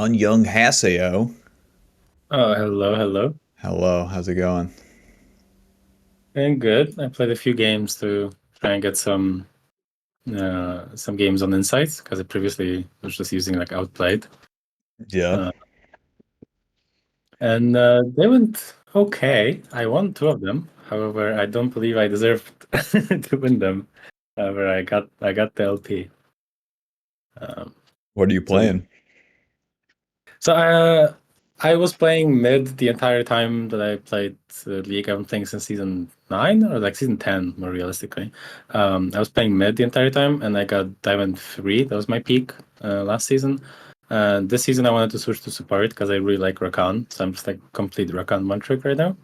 Unyoung Haseo. Oh, hello, hello. Hello, how's it going? And good. I played a few games to try and get some games on Insights because I previously was just using like Outplayed. Yeah. Uh, and they went okay. I won two of them. However, I don't believe I deserved to win them. However, I got the LP. Um, What are you so playing? I was playing mid the entire time that I played League. I've been playing since season 9 or like season 10, more realistically. I was playing mid the entire time, and I got Diamond 3. That was my peak last season. And this season, I wanted to switch to support because I really like Rakan. So I'm just like complete Rakan one trick right now.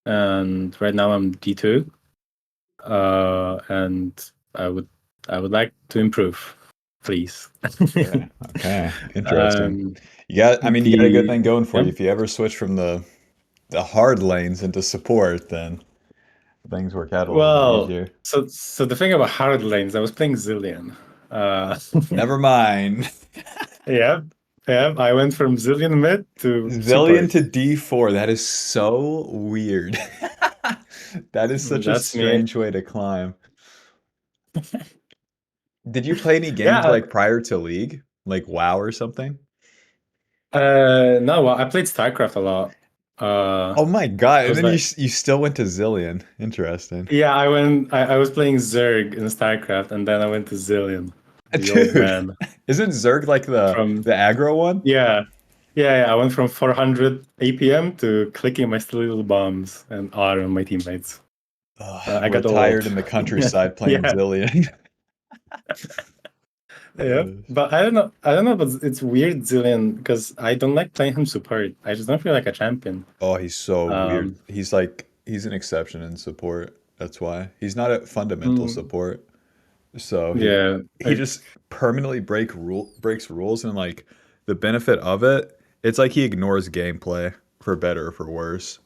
And right now I'm D2. And I would like to improve, please. Yeah. Okay. Interesting. um, You got a good the thing going for yeah. you. If you ever switch from the hard lanes into support, then things work out a little bit Well, easier. so the thing about hard lanes, I was playing Zillion. Uh, Never mind. yeah, yeah. I went from Zillion mid to Zillion support. to D4. That is so weird. That is such a That's me. strange way to climb. Did you play any games Yeah. like prior to League? Like WoW or something? No, well, I played StarCraft a lot. Oh my God. I And was then you like, you still went to Zillion. Interesting. yeah, I was playing Zerg in StarCraft, and then I went to Zillion, the old Dude, man. isn't Zerg like From the aggro one? yeah, yeah. I went from 400 APM to clicking my silly little bombs and R on my teammates. I got Retired old. in the countryside playing Yeah. Zillion. Yeah, Uh, but I don't know. I don't know, but it's weird, Zillion, because I don't like playing him support. I just don't feel like a champion. oh, he's so weird. Um, He's an exception in support. That's why. He's not a fundamental mm, support. So yeah, he just permanently breaks rules, and like the benefit of it, it's like he ignores gameplay for better or for worse.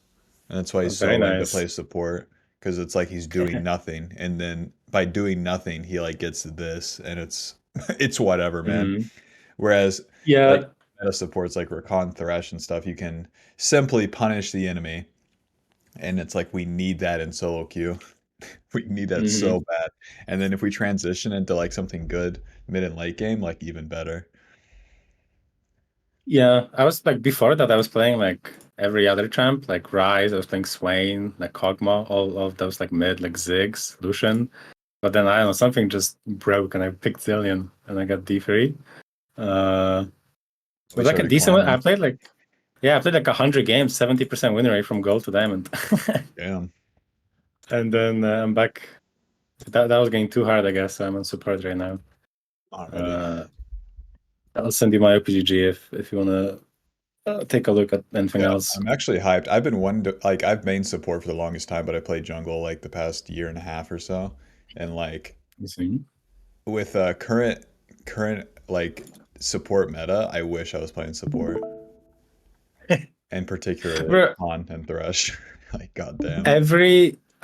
And that's why he's so very lame to nice. play support, because it's like he's doing nothing, and then by doing nothing, he like gets this, and it's it's whatever, man. Mm. Whereas like Yeah, meta supports like Rakan, Thresh, and stuff, you can simply punish the enemy, and it's like we need that in solo queue. We need that so hmm bad. And then if we transition into like something good mid and late game, like even better. yeah. I was like before that, I was playing like every other champ, like Rise. I was playing Swain, like Kog'Maw, all of those like mid, like Ziggs, Lucian. But then I don't know, something just broke, and I picked Zillion, and I got D3. It We was like a started decent one. I climbing. played like Yeah, I played like 100 games, 70% win rate from gold to diamond. Damn. And then I'm back. That was getting too hard, I guess. So I'm on support right now. Already. Uh, I'll send you my OPGG if you want to take a look at anything Yeah, else. I'm actually hyped. I've been one to, like I've main support for the longest time, but I played jungle like the past year and a half or so. And like You see? with current like support meta, I wish I was playing support, and particularly Bro, Han and Thresh. Like goddamn.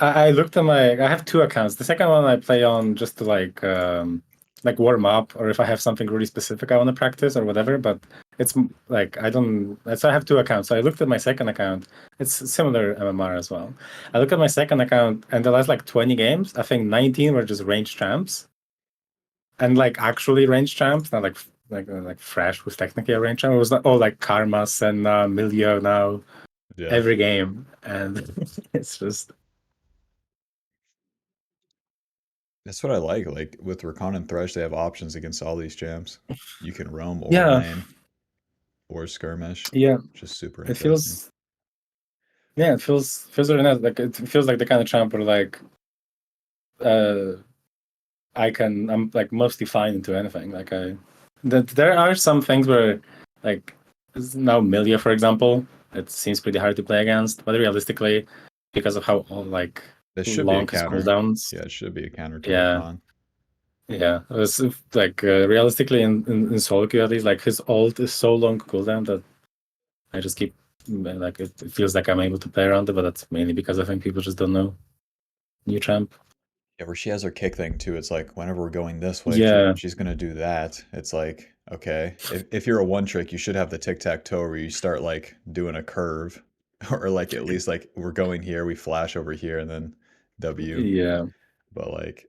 I looked at my I have two accounts. The second one I play on just to like warm up, or if I have something really specific I want to practice or whatever. But like I don't. So I have two accounts. So I looked at my second account. It's similar MMR as well. I looked at my second account, and the last like 20 games, I think 19 were just range champs, and like actually range champs, not like fresh was technically a range champ. It was not all like Karmas and Milio now Yeah. every game, and it's just That's what I like. Like with Rakan and Thresh, they have options against all these champs. You can roam or yeah. lane or skirmish, Yeah, which is super it interesting. feels yeah, it feels really nice. Like it feels like the kind of champ where like uh I'm like mostly fine into anything. Like that there are some things where like now Milia, for example, it seems pretty hard to play against, but realistically, because of how all like This should be a long his counter. cooldowns, Yeah, it should be a counter to yeah, Rakan. yeah. It was like realistically in solo queue at least, like his ult is so long cooldown that I just keep like it feels like I'm able to play around it, but that's mainly because I think people just don't know new champ. Yeah, where she has her kick thing too. It's like whenever we're going this way, Yeah, she's gonna do that. It's like Okay. If you're a one trick, you should have the tic-tac-toe where you start like doing a curve or like at least like we're going here, we flash over here and then W. Yeah. But like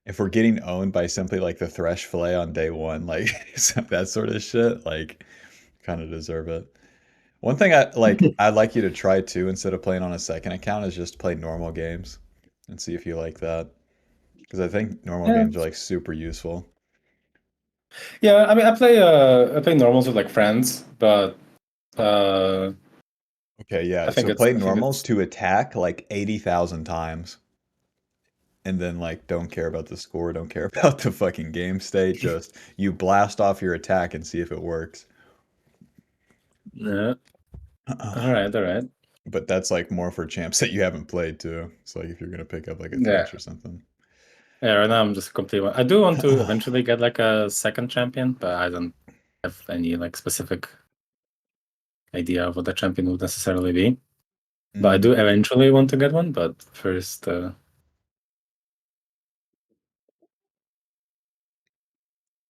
if we're getting owned by simply like the Thresh fillet on day one, like that sort of shit, like kind of deserve it. One thing I'd like you to try too instead of playing on a second account is just play normal games and see if you like that. Because I think normal Yeah. games are like super useful. Yeah, I mean, I play normals with like friends, but uh, Okay, yeah. So play I think normals it's to attack like 80,000 times and then like don't care about the score, don't care about the fucking game state, just you blast off your attack and see if it works. yeah. All right, all right. But that's like more for champs that you haven't played too. It's like if you're gonna pick up like a Yeah, Thresh or something. yeah. Right now I'm just completely. I do want to eventually get like a second champion, but I don't have any like specific idea of what the champion would necessarily be. But I Mm. do eventually want to get one. But first,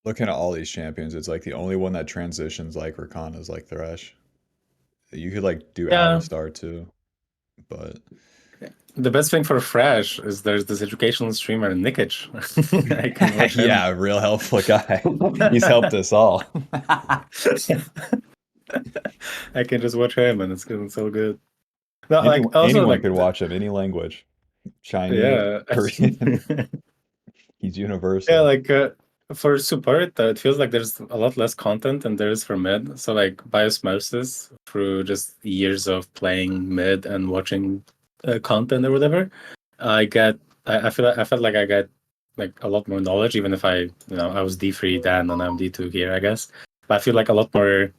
Looking at all these champions, it's like the only one that transitions like Rakan is like Thresh. You could like do yeah, Alistar too, but the best thing for Fresh is there's this educational streamer Nikic. I can watch him. yeah, a real helpful guy. He's helped us all. I can just watch him, and it's so good. No, like also Anyone like could watch him, any language. Chinese, yeah, Korean. He's yeah, universal. like for support, it feels like there's a lot less content than there is for mid. So like by osmosis, through just years of playing mid and watching content or whatever, I feel like, I felt like I get like a lot more knowledge, even if I was D3 then and I'm D2 here, I guess. But I feel like a lot more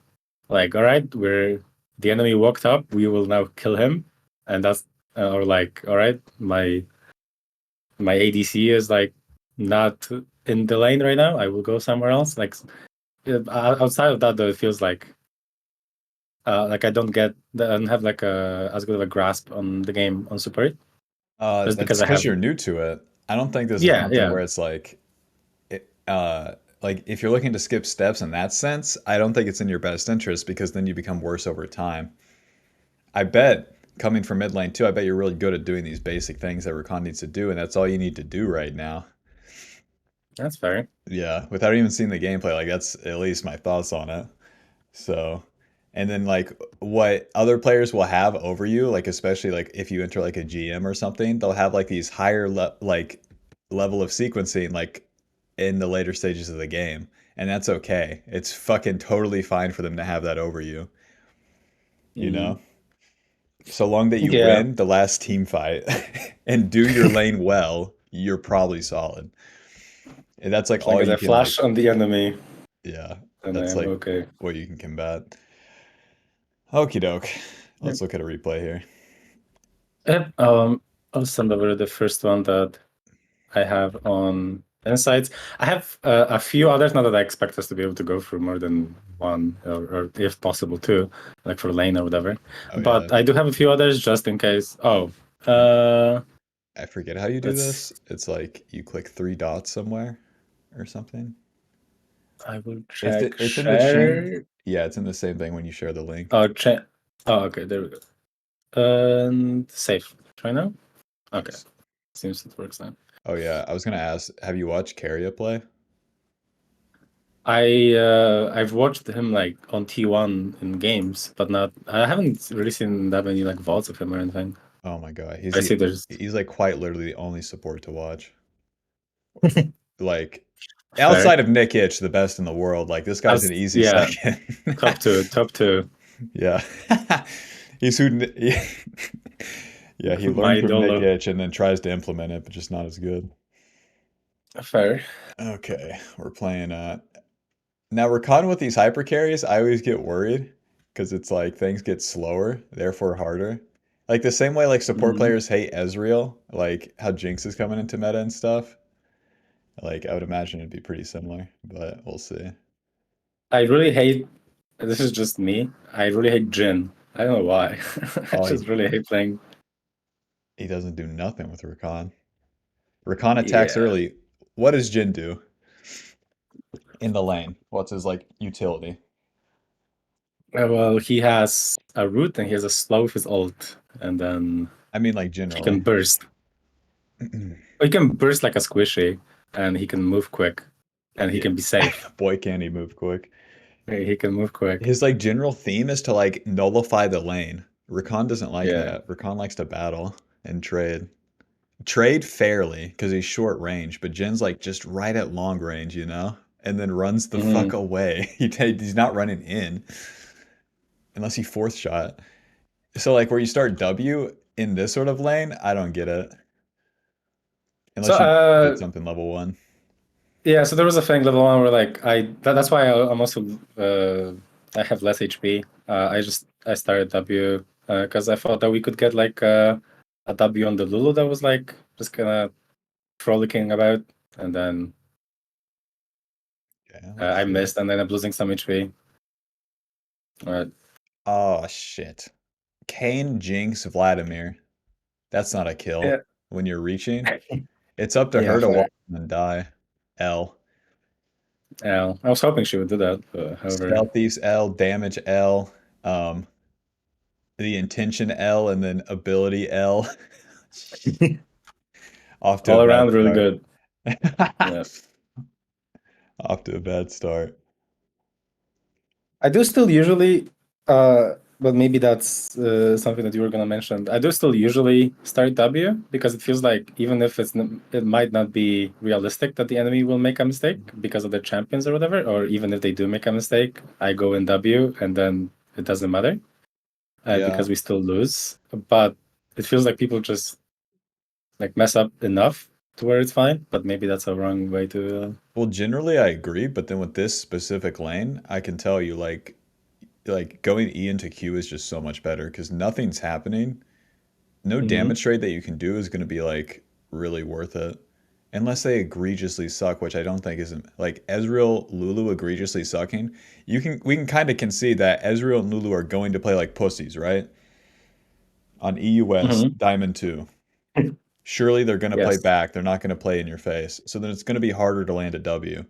like, all right, we're the enemy walked up, we will now kill him, and that's or like, all right, my ADC is like not in the lane right now. I will go somewhere else. Like outside of that, though, it feels like I don't have like a as good of a grasp on the game on support just That's because I because have. you're new to it. I don't think this is Yeah, something yeah, where it's like if you're looking to skip steps in that sense, I don't think it's in your best interest because then you become worse over time. I bet coming from mid lane too, I bet you're really good at doing these basic things that Rakan needs to do, and that's all you need to do right now. that's fair. Yeah, without even seeing the gameplay, like that's at least my thoughts on it. So, and then like what other players will have over you, like especially like if you enter like a GM or something, they'll have like these like level of sequencing like in the later stages of the game, and that's okay. It's fucking totally fine for them to have that over you, you Mm. know? So long that you Yeah, win the last team fight and do your lane well, you're probably solid. And that's like as long all as you I can like, flash on the enemy, yeah, then I that's am like okay. what you can combat. Okie doke. Yeah. Let's look at a replay here. Yep, I'll send over the first one that I have on Insights. I have a few others now that I expect us to be able to go through more than one, or if possible, two, like for lane or whatever. Oh yeah. But I do have a few others just in case. Oh, uh, I forget how you do let's. this. It's like you click three dots somewhere or something. I will It's check it's in the chain. share. Yeah, it's in the same thing when you share the link. Oh, check. Oh, okay, there we go. And save. Try now. Okay, Nice. seems it works now. Oh yeah, I was gonna ask, have you watched Carrier play? I've watched him like on T1 in games, but not I haven't really seen that many like VODs of him or anything. Oh my God, I see there's he's like quite literally the only support to watch. Like fair. outside of Nick Itch, the best in the world. Like this guy's an easy Yeah, second. top two. Yeah, he's who. Yeah, he My learned from Nick idol. Itch and then tries to implement it, but just not as good. Fair. Okay, we're playing. Now Rakan with these hyper carries, I always get worried because it's like things get slower, therefore harder. Like the same way like support Mhm. players hate Ezreal, like how Jinx is coming into meta and stuff. Like I would imagine it'd be pretty similar, but we'll see. I really hate. This is just me. I really hate Jin. I don't know why. I Oh, just really hate playing. he doesn't do nothing with Rakan. Rakan attacks Yeah. early. What does Jin do? in the lane? What's his like utility? Well, he has a root and he has a slow with his ult, and then I mean, like he can generally. burst. He can burst like a squishy, and he can move quick, and he Yeah. can be safe. Boy, can he move quick. He can move quick. His like general theme is to like nullify the lane. Rakan doesn't like Yeah. that. Rakan likes to battle and trade. Trade fairly because he's short range, but Jin's like just right at long range, you know? And then runs the fuck Hmm. away. He's not running in unless he fourth shot. So like where you start W in this sort of lane, I don't get it. So Unless you did something level one. yeah, so there was a thing level one where like that's why I'm also I have less HP. I started W because I thought that we could get like a W on the Lulu that was like just kind of frolicking about, and then Okay, let's I see. missed, and then I'm losing some HP. Uh, Oh shit. Kane, Jinx, Vladimir. That's not a kill yeah, when you're reaching. It's up to yeah, her to walk fair. and die. L. Yeah, I was hoping she would do that, but however. Stealth Thieves L, damage L, um, the intention L, and then ability L. Off to a All bad around really start. good. Yeah. Off to a bad start. I do still usually, but maybe that's something that you were gonna mention. I do still usually start W because it feels like even if it might not be realistic that the enemy will make a mistake because of their champions or whatever, or even if they do make a mistake, I go in W and then it doesn't matter Yeah. because we still lose. But it feels like people just like mess up enough to where it's fine. But maybe that's a wrong way to. Well, generally I agree, but then with this specific lane, I can tell you like going E into Q is just so much better because nothing's happening. No Mhm. damage trade that you can do is going to be like really worth it. Unless they egregiously suck, which I don't think isn't like Ezreal, Lulu egregiously sucking. We can kind of concede that Ezreal and Lulu are going to play like pussies, right? On EU West, Mhm. Diamond 2. Surely they're going to play Yes. back. They're not going to play in your face. So then it's going to be harder to land a W.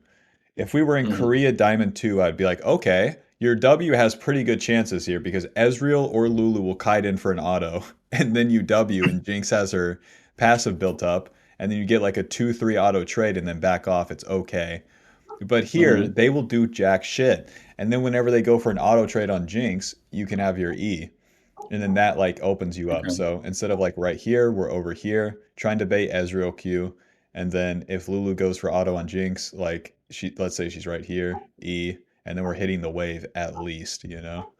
If we were in Mhm. Korea Diamond 2, I'd be like, okay, your W has pretty good chances here because Ezreal or Lulu will kite in for an auto, and then you W, and Jinx has her passive built up, and then you get like a 2-3 auto trade and then back off. It's okay. But here, Mhm. they will do jack shit. And then whenever they go for an auto trade on Jinx, you can have your E. And then that like opens you up. Okay. So instead of like right here, we're over here trying to bait Ezreal Q. And then if Lulu goes for auto on Jinx, like let's say she's right here, E, and then we're hitting the wave at least, you know?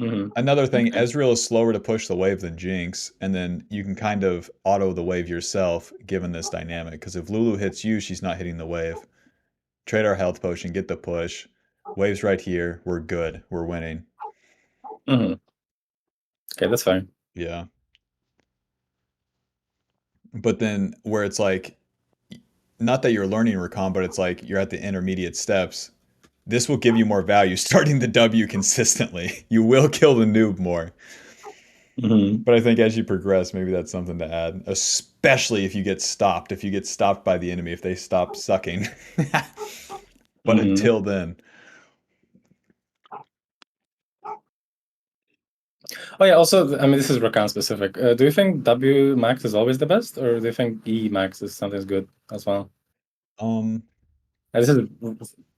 Mhm. Another thing, Okay. Ezreal is slower to push the wave than Jinx, and then you can kind of auto the wave yourself given this dynamic. Because if Lulu hits you, she's not hitting the wave. Trade our health potion, get the push. Wave's right here. We're good. We're winning. Mhm. Okay, that's fine. Yeah. But then where it's like not that you're learning recon, but it's like you're at the intermediate steps. This will give you more value starting the W consistently. You will kill the noob more. Mhm. But I think as you progress, maybe that's something to add, especially if you get stopped. If you get stopped by the enemy, if they stop sucking. But Mhm. until then, Oh yeah. Also, I mean, this is Rakan specific. Do you think W max is always the best, or do you think E max is something good as well? um, This is I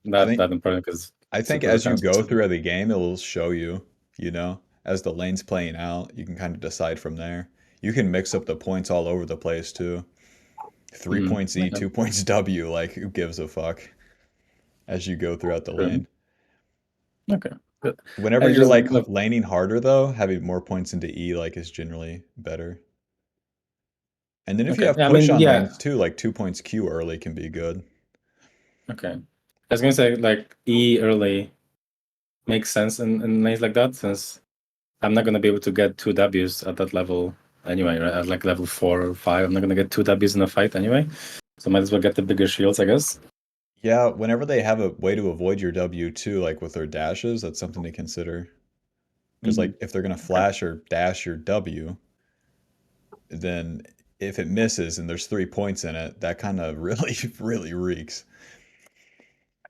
not think that important because I think super as you Rakan go specific. through the game, it will show you, you know, as the lane's playing out, you can kind of decide from there. You can mix up the points all over the place too. 3 points E, Okay. 2 points W, like who gives a fuck as you go throughout the True. lane. Okay. Good. Whenever I you're just like laning harder though, having more points into E like is generally better. And then if you okay. have I push mean, on yeah. lanes too, like 2 points Q early can be good. Okay. I was gonna say like E early makes sense in lanes like that since I'm not gonna be able to get two Ws at that level anyway, right? At like level 4 or 5, I'm not gonna get two Ws in a fight anyway. So might as well get the bigger shields, I guess. Yeah, whenever they have a way to avoid your W too, like with their dashes, that's something to consider. Because Mhm. like if they're gonna Okay. flash or dash your W, then if it misses and there's 3 points in it, that kind of really, really reeks.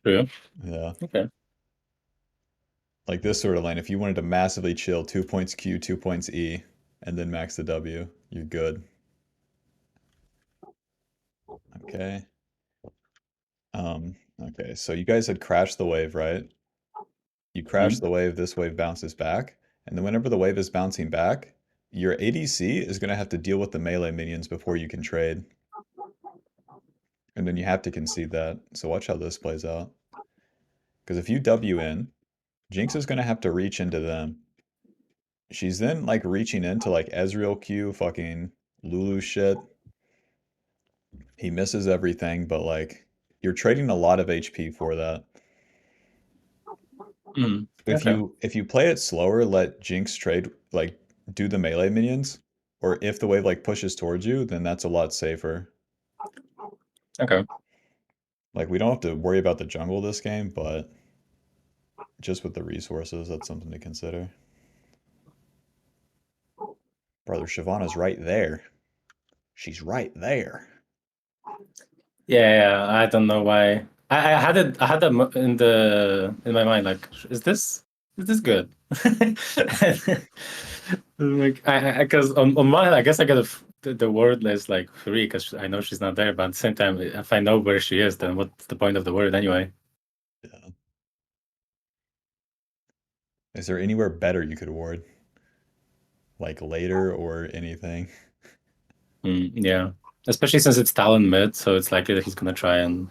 True. Yeah. Okay. Like this sort of lane, if you wanted to massively chill 2 points Q, 2 points E, and then max the W, you're good. Okay. Okay, so you guys had crashed the wave, right? You crash Mhm. the wave, this wave bounces back, and then whenever the wave is bouncing back, your ADC is going to have to deal with the melee minions before you can trade. And then you have to concede that. So watch how this plays out. Because if you W in, Jinx is going to have to reach into them. She's then like reaching into like Ezreal Q, fucking Lulu shit. He misses everything, but like you're trading a lot of HP for that. Mhm. Okay. If you play it slower, let Jinx trade like do the melee minions, or if the wave like pushes towards you, then that's a lot safer. Okay. Like we don't have to worry about the jungle this game, but just with the resources, that's something to consider. Brother, Shyvana's right there. She's right there. Yeah, I don't know why. I had it. I had that in my mind. Like, is this good? Like, I because on one hand, I guess I get the word list like free because I know she's not there. But at the same time, if I know where she is, then what's the point of the word anyway? Yeah. Is there anywhere better you could award? Like later or anything? Yeah, especially since it's Talon mid, so it's likely that he's gonna try and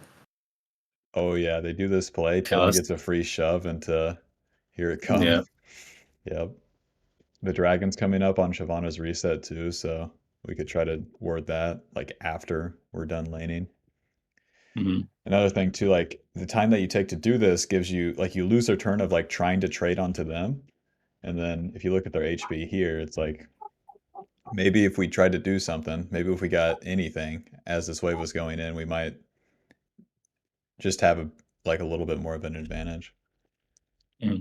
Oh yeah, they do this play. kill Talon us. gets a free shove into here it Yeah. comes. Yep. The dragon's coming up on Shyvana's reset too, so we could try to ward that like after we're done laning. Hmm. Another thing too, like the time that you take to do this gives you like you lose a turn of like trying to trade onto them. And then if you look at their HP here, it's like maybe if we tried to do something, maybe if we got anything as this wave was going in, we might just have a like a little bit more of an advantage. Hmm.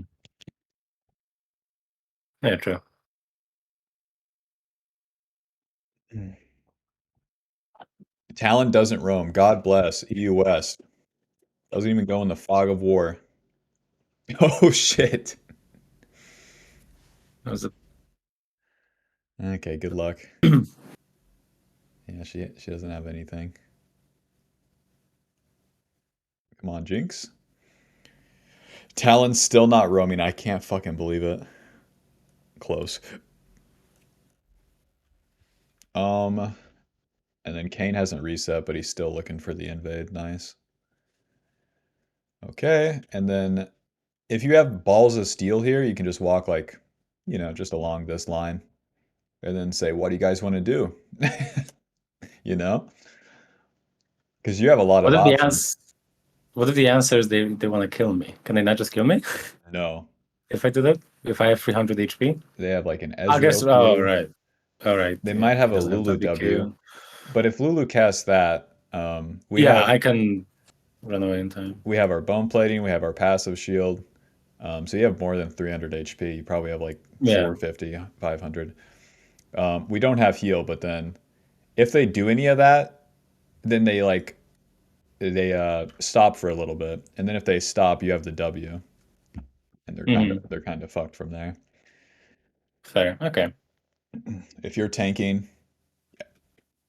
Yeah, true. Mm. Talon doesn't roam. God bless. EU West. Doesn't even go in the fog of war. Oh shit. That was a Okay, good luck. Yeah, she doesn't have anything. Come on, Jinx. Talon's still not roaming. I can't fucking believe it. Close. Um, and then Kane hasn't reset, but he's still looking for the invade. Nice. Okay, and then if you have balls of steel here, you can just walk like, just along this line and then say, what do you guys want to do? You know? Because you have a lot what of if the options. answer? What if the answer is they want to kill me? Can they not just kill me No, if I do that? If I have 300 HP? they have like an I guess. Ezreal Oh, Q. right. All right. They Yeah, might have he a doesn't have Lulu W. WQ. But if Lulu casts that, Yeah, I can run away in time. we have our bone plating, we have our passive shield. So you have more than 300 HP. You probably have like Yeah. 450, 500. We don't have heal, but then if they do any of that, then they stop for a little bit, and then if they stop, you have the W, and Hmm. they're kind of fucked from there. Fair. Okay. If you're tanking,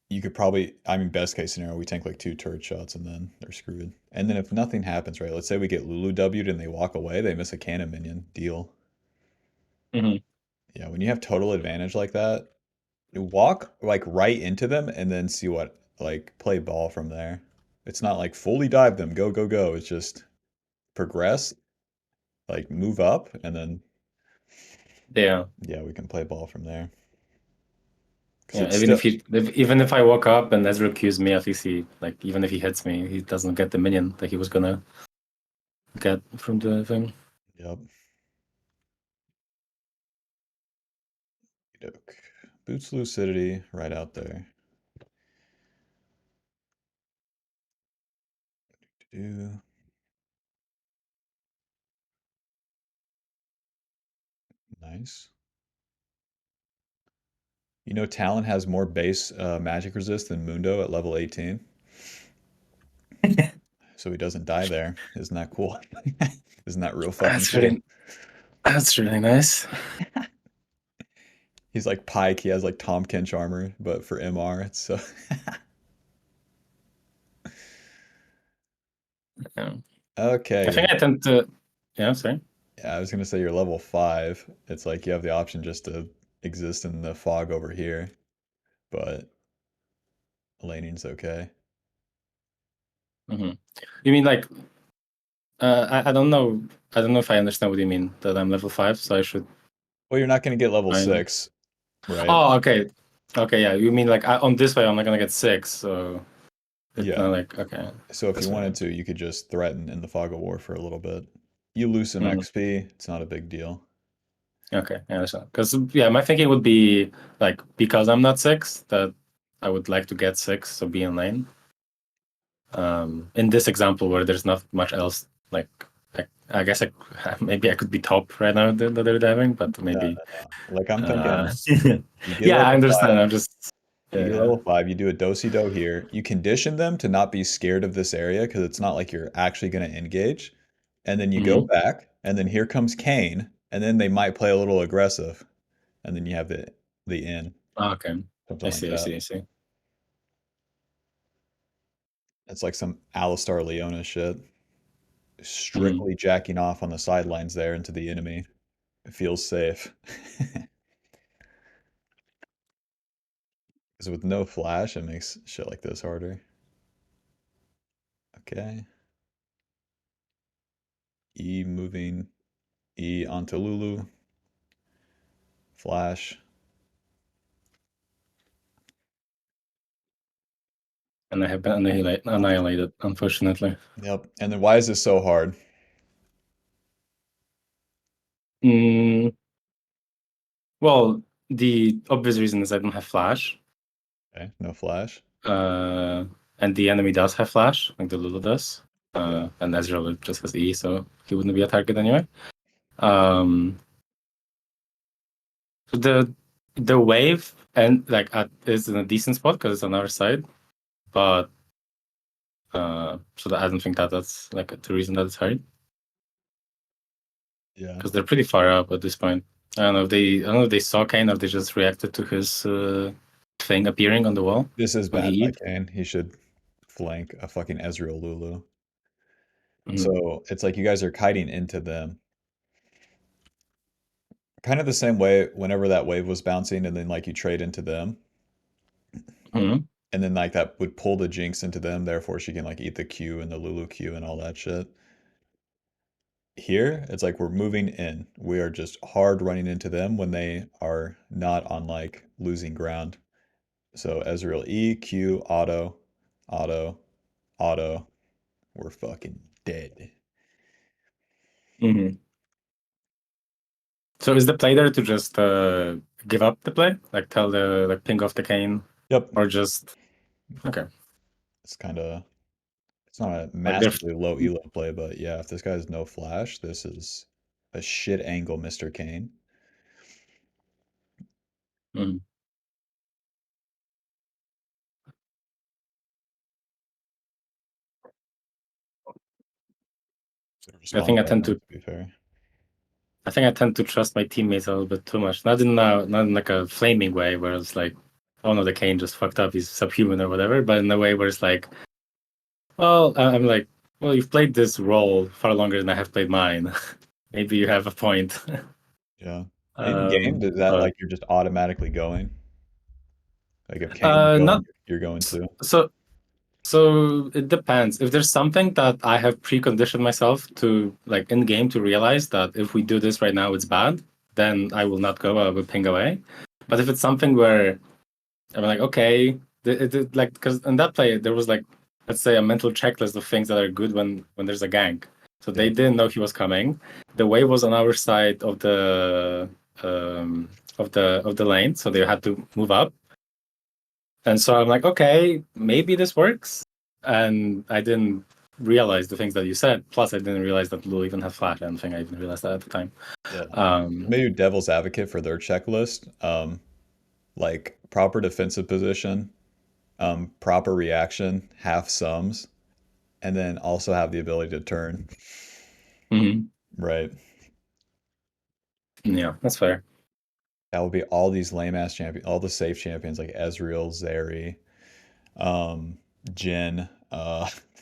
you could probably, I mean, best case scenario, we tank like two turret shots, and then they're screwed. And then if nothing happens, right? Let's say we get Lulu W'd and they walk away, they miss a cannon minion. Deal. Hmm. Yeah, when you have total advantage like that, you walk like right into them and then see what like play ball from there. It's not like fully dive them, go go go. It's just progress, like move up, and then Yeah. yeah, we can play ball from there. Because Yeah. it's still Even if I walk up and Ezreal Qs me, at least he like even if he hits me, he doesn't get the minion that he was gonna get from the thing. yep. Okey-doke. Boots lucidity right out there. Do nice. You know, Talon has more base magic resist than Mundo at level 18. so he doesn't die there. Isn't that cool? Isn't that real fucking That's cool? really that's really nice. He's like Pike. He has like Tom Kench armor, but for MR, it's so. Yeah. Okay, I you're. think I tend to yeah, sorry. Yeah, I was gonna say you're level 5. It's like you have the option just to exist in the fog over here, but laning's okay. Hmm. You mean like I don't know. I don't know if I understand what you mean that I'm level 5, so I should Well, you're not gonna get level find. 6, right? Oh, okay. Okay, yeah. You mean like on this way I'm not gonna get 6, so it's Yeah. not like okay. So if you This way. wanted to, you could just threaten in the fog of war for a little bit. You lose some Hmm. XP. It's not a big deal. Okay, I understand. Because yeah, my thinking would be like because I'm not 6, that I would like to get 6, so be in lane. In this example where there's not much else, like I guess maybe I could be top right now that they're diving, but No, maybe no, no. Like I'm uh, thinking, you get yeah, I level 5. understand. I'm just You get yeah. level 5. You do a do-si-do here. You condition them to not be scared of this area because it's not like you're actually going to engage. And then you go Hmm. back, and then here comes Kane, and then they might play a little aggressive, and then you have the in, Okay, something I like see. I that. see. I see. It's like some Alistar Leona shit. Hmm. Strictly jacking off on the sidelines there into the enemy. It feels safe. Because with no flash, it makes shit like this harder. Okay. E moving. E onto Lulu. Flash. And I have been annihilated, unfortunately. Yep. And then why is this so hard? Mm, well, the obvious reason is I don't have flash, Okay. No flash. uh, and the enemy does have flash, like the Lulu does, Yeah. and Ezreal just has E, so he wouldn't be a target anyway. Um, the the wave and like is in a decent spot because it's on our side, but so that I don't think that that's like the reason that it's hard Yeah. because they're pretty far up at this point. I don't know if they saw Kane or they just reacted to his thing appearing on the wall This is when he bad by eat. Kane. He should flank a fucking Ezreal Lulu. Mm-hmm. So it's like you guys are kiting into them. Kind of the same way whenever that wave was bouncing and then like you trade into them. Mm-hmm. And then like that would pull the Jinx into them, therefore she can like eat the Q and the Lulu Q and all that shit. Here, it's like we're moving in. We are just hard running into them when they are not on like losing ground. So Ezreal E, Q, auto, auto, auto. We're fucking dead. Mm-hmm. So is the play there to just give up the play, like tell the like ping off the Kane, Yep. or just okay, It's kind of it's not a like they're. massively low elo play, but yeah, if this guy has no flash, this is a shit angle, Mr. Kane. Mhm. Should have I think responded I by tend then, to to be fair. I think I tend to trust my teammates a little bit too much. Not in like a flaming way where it's like, oh no, the Kane just fucked up, he's subhuman or whatever, but in a way where it's like, well, I'm like, well, you've played this role far longer than I have played mine. Maybe you have a point. Yeah. In game, does that But like you're just automatically going? Like if Kane's not going, you're going too? so. So it depends. If there's something that I have preconditioned myself to like in game to realize that if we do this right now, it's bad, then I will not go. I will ping away. But if it's something where I'm like, okay, like because in that play there was like, let's say a mental checklist of things that are good when there's a gank. So they Yep. didn't know he was coming. The wave was on our side of um, the lane, so they had to move up. And so I'm like, okay, maybe this works. And I didn't realize the things that you said. Plus, I didn't realize that Lou even had flash. I don't think I even realized that at the time. Yeah. Um, Maybe devil's advocate for their checklist. Like proper defensive position, proper reaction, half sums, and then also have the ability to turn. Hmm. Right. Yeah, that's fair. That would be all these lame ass champions, all the safe champions like Ezreal, Zeri, um, Jhin.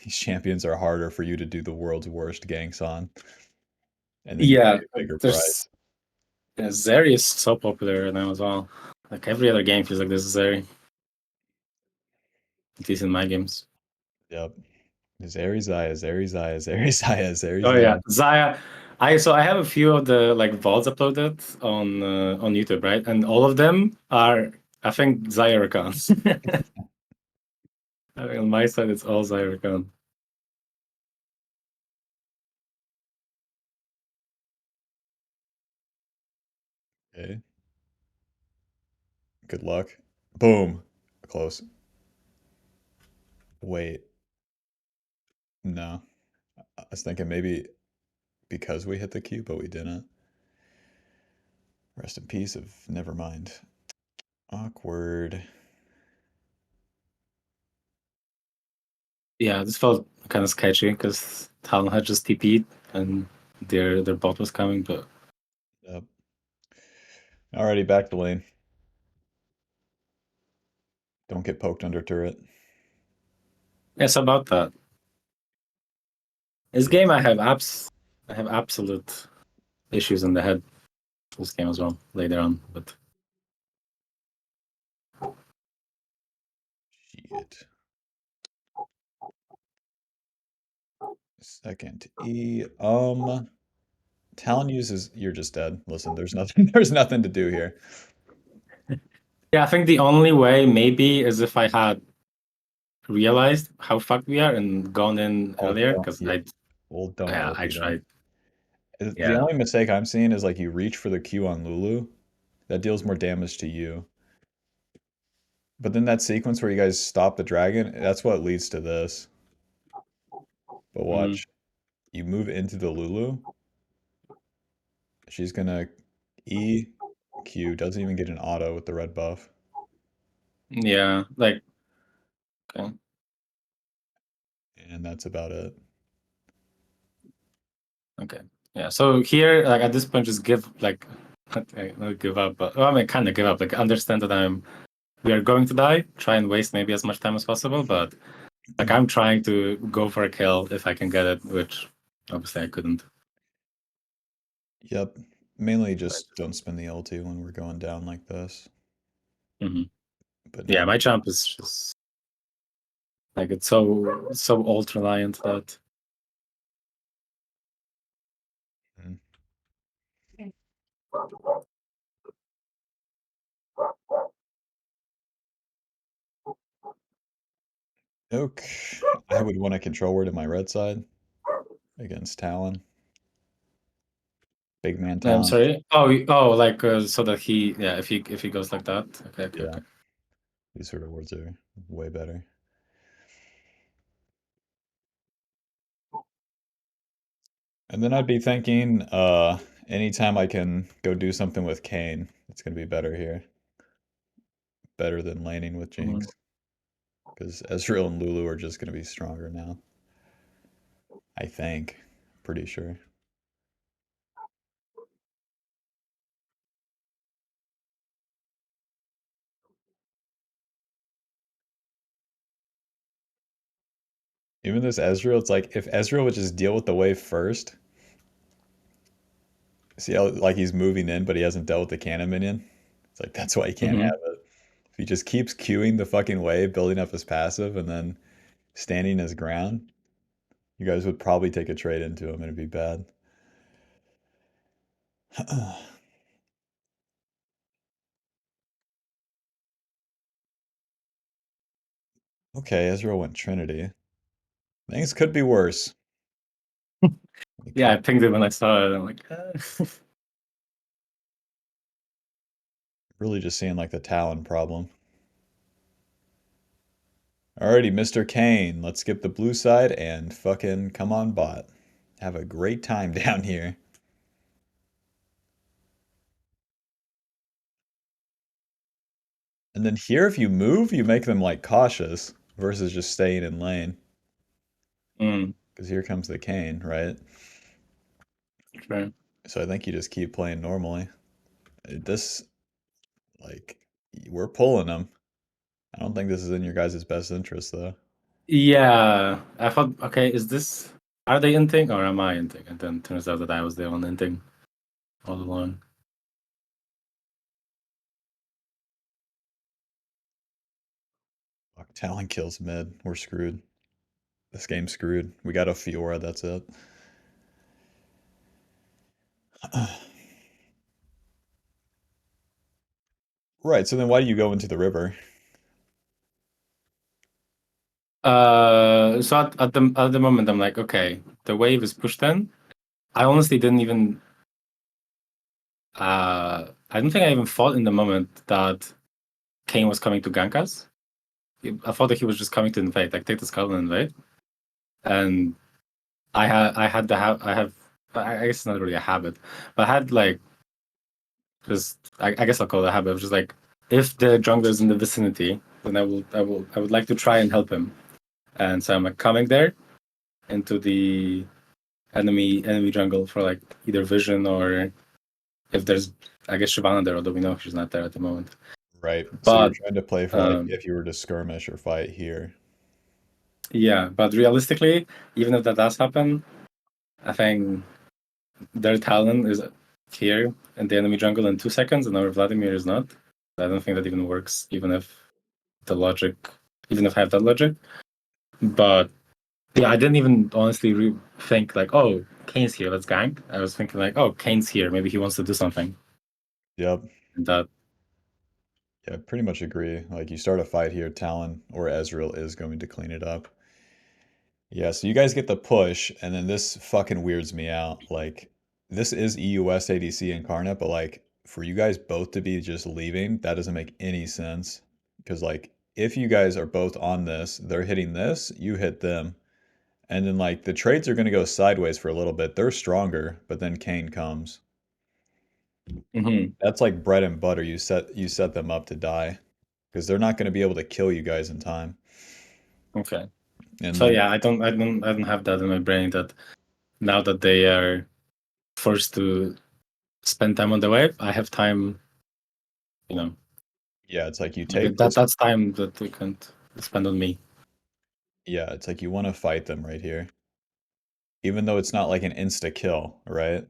These champions are harder for you to do the world's worst ganks on, and then you pay Yeah, a bigger there's price. yeah, Zeri is so popular now as well. Like every other game feels like this is Zeri, at least in my games. Yep. Zeri Zaya, Zeri Zaya, Zeri Zaya, Zeri Oh yeah, Zaya. Zaya. I have a few of the like VODs uploaded on YouTube, right? And all of them are, I think, Zaya accounts. I think on my side it's all Zaya account. Okay. Good luck. Boom. Close. Wait. No. I was thinking maybe because we hit the Q, but we didn't. Rest in peace of never mind. Awkward. Yeah, this felt kind of sketchy because Talon had just TP'd and their bot was coming, but Yep. Alrighty, back to lane. Don't get poked under turret. it's about that. This Yes. game I have absolute issues in the head this game as well later on, but Shit. Second E. Talon uses you're just dead. Listen, there's nothing there's nothing to do here. yeah, I think the only way maybe is if I had realized how fucked we are and gone in Oh, earlier don't because yeah. Well, don't yeah, I ulti then. tried. The Yeah. only mistake I'm seeing is like you reach for the Q on Lulu. That deals more damage to you. But then that sequence where you guys stop the dragon, that's what leads to this. But Mhm. watch, you move into the Lulu. She's gonna E Q, doesn't even get an auto with the red buff. Yeah, like okay. And that's about it. Okay. Yeah. So here, like at this point, just give like not give up, but well, I mean, kind of give up. Like understand that we are going to die. Try and waste maybe as much time as possible, but like I'm trying to go for a kill if I can get it, which obviously I couldn't. Yep. Mainly But just don't spend the ulti when we're going down like this. mhm. But Yeah, now, my jump is just like it's so ult reliant that mm, okay. I would want to control word in my red side against Talon. Big man I'm Talon. sorry. Oh, like so that he yeah, if he goes like that. Okay, okay, Yeah. okay. These sort of words are way better. And then I'd be thinking, anytime I can go do something with Kane, it's gonna be better here. Better than laning with Mhm. Jinx. Because Ezreal and Lulu are just gonna be stronger now. I think. Pretty sure. Even this Ezreal, it's like if Ezreal would just deal with the wave first. See how like he's moving in, but he hasn't dealt with the cannon minion? It's like that's why he can't Mhm. have it. If he just keeps queuing the fucking wave, building up his passive, and then standing his ground, you guys would probably take a trade into him and it'd be bad. Okay, Ezreal went Trinity. Things could be worse. It Yeah, could I pinged it when I saw it. I'm like, really just seeing like the Talon problem. Alrighty, Mr. Kane, let's skip the blue side and fucking come on bot. Have a great time down here. And then here, if you move, you make them like cautious versus just staying in lane. Mm, because here comes the Kane, right? true. So I think you just keep playing normally. This, like, we're pulling them. I don't think this is in your guys' best interest, though. Yeah, I thought, okay, is this, are they inting or am I inting? And then turns out that I was the one inting all along. Fuck, Talon kills mid. We're screwed. This game's screwed. We got a Fiora, that's it. Right, so then why do you go into the river? So at the moment, I'm like, okay, the wave is pushed in. I honestly didn't even, I don't think I even thought in the moment that Kane was coming to gank us. I thought that he was just coming to invade, like take the skull and invade. And I have, I guess it's not really a habit, but I had like just, I guess I'll call it a habit of just like, if the jungler is in the vicinity, then I would like to try and help him. And so I'm like coming there into the enemy jungle for like either vision or if there's, I guess, Shyvana there, although we know she's not there at the moment. Right, so you're But trying to play for, like, um, if you were to skirmish or fight here. yeah, but realistically, even if that does happen, I think their talent is here in the enemy jungle in 2 seconds, and our Vladimir is not. I don't think that even works, the logic, even if I have that logic. But yeah, I didn't even honestly think like, oh, Kane's here, let's gank. I was thinking like, oh, Kane's here, maybe he wants to do something. Yep. And that, Yeah, I pretty much agree. Like, you start a fight here, Talon or Ezreal is going to clean it up. Yeah, so you guys get the push, and then this fucking weirds me out. Like, this is EUS ADC incarnate, but like, for you guys both to be just leaving, that doesn't make any sense. Because, like, if you guys are both on this, they're hitting this, you hit them. And then, like, the trades are going to go sideways for a little bit. They're stronger, but then Kane comes. mhm, That's like bread and butter. You set them up to die because they're not going to be able to kill you guys in time. okay. And So then, yeah, I don't have that in my brain that now that they are forced to spend time on the wave, I have time, you know, yeah, it's like you maybe take this. that's time that we can't spend on me. Yeah, it's like you want to fight them right here, even though it's not like an insta kill, right?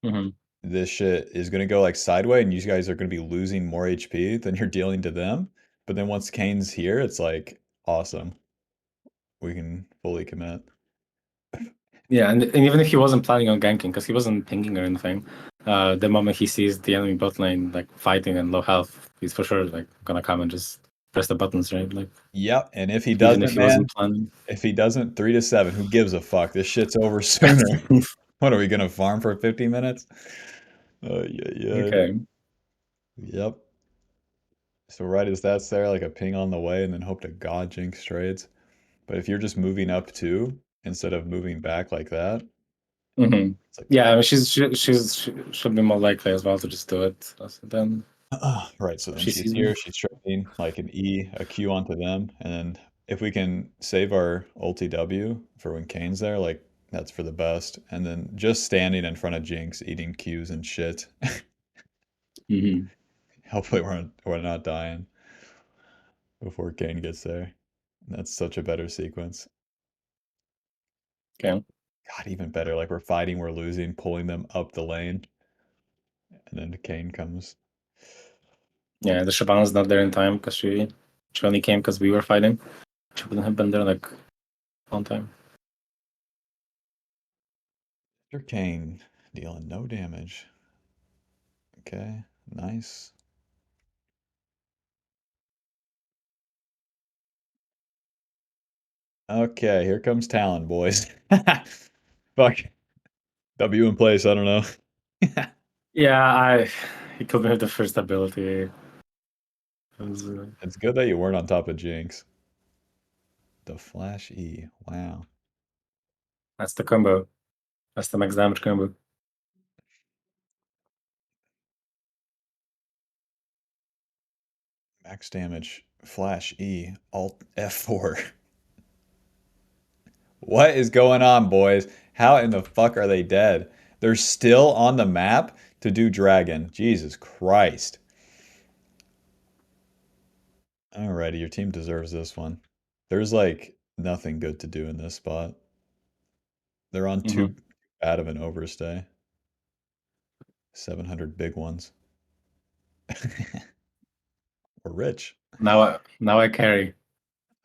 Hmm. This shit is gonna go like sideways, and you guys are gonna be losing more HP than you're dealing to them. But then once Kane's here, it's like awesome. We can fully commit. Yeah, and even if he wasn't planning on ganking, because he wasn't pinging or anything, the moment he sees the enemy bot lane like fighting and low health, he's for sure like gonna come and just press the buttons, right? Like Yep, and if he even if doesn't, he wasn't man, planning. if he doesn't, 3 to 7. Who gives a fuck? This shit's over sooner. What are we gonna farm for 50 minutes? Yeah, yeah. Okay. Yep. So right as that's there, like a ping on the way, and then hope to God Jinx trades. But if you're just moving up too, instead of moving back like that, Hmm. it's like, Yeah, I mean, she should be more likely as well to just do it. Then right. So then she she's sees me. here, she's trading like an E, a Q onto them, and then if we can save our ulti W for when Kane's there, like that's for the best. And then just standing in front of Jinx, eating Qs and shit. Hmm. Hopefully we're not dying before Kane gets there. That's such a better sequence. Okay. God, even better. Like we're fighting, we're losing, pulling them up the lane, and then Kane comes. Yeah, the Shyvana's not there in time because she only came because we were fighting. She wouldn't have been there like on time. Mr. Kane dealing no damage. Okay, nice. Okay, here comes Talon, boys. Fuck. W in place, I don't know. Yeah, he killed me with the first ability. It was, It's good that you weren't on top of Jinx. The Flash E. Wow. that's the combo. That's the max damage combo. Max damage. Flash E. Alt F4. What is going on, boys? How in the fuck are they dead? They're still on the map to do dragon. Jesus Christ. Alrighty, your team deserves this one. There's like nothing good to do in this spot. They're on Hmm. too bad of an overstay. 700 big ones. We're rich. Now I carry.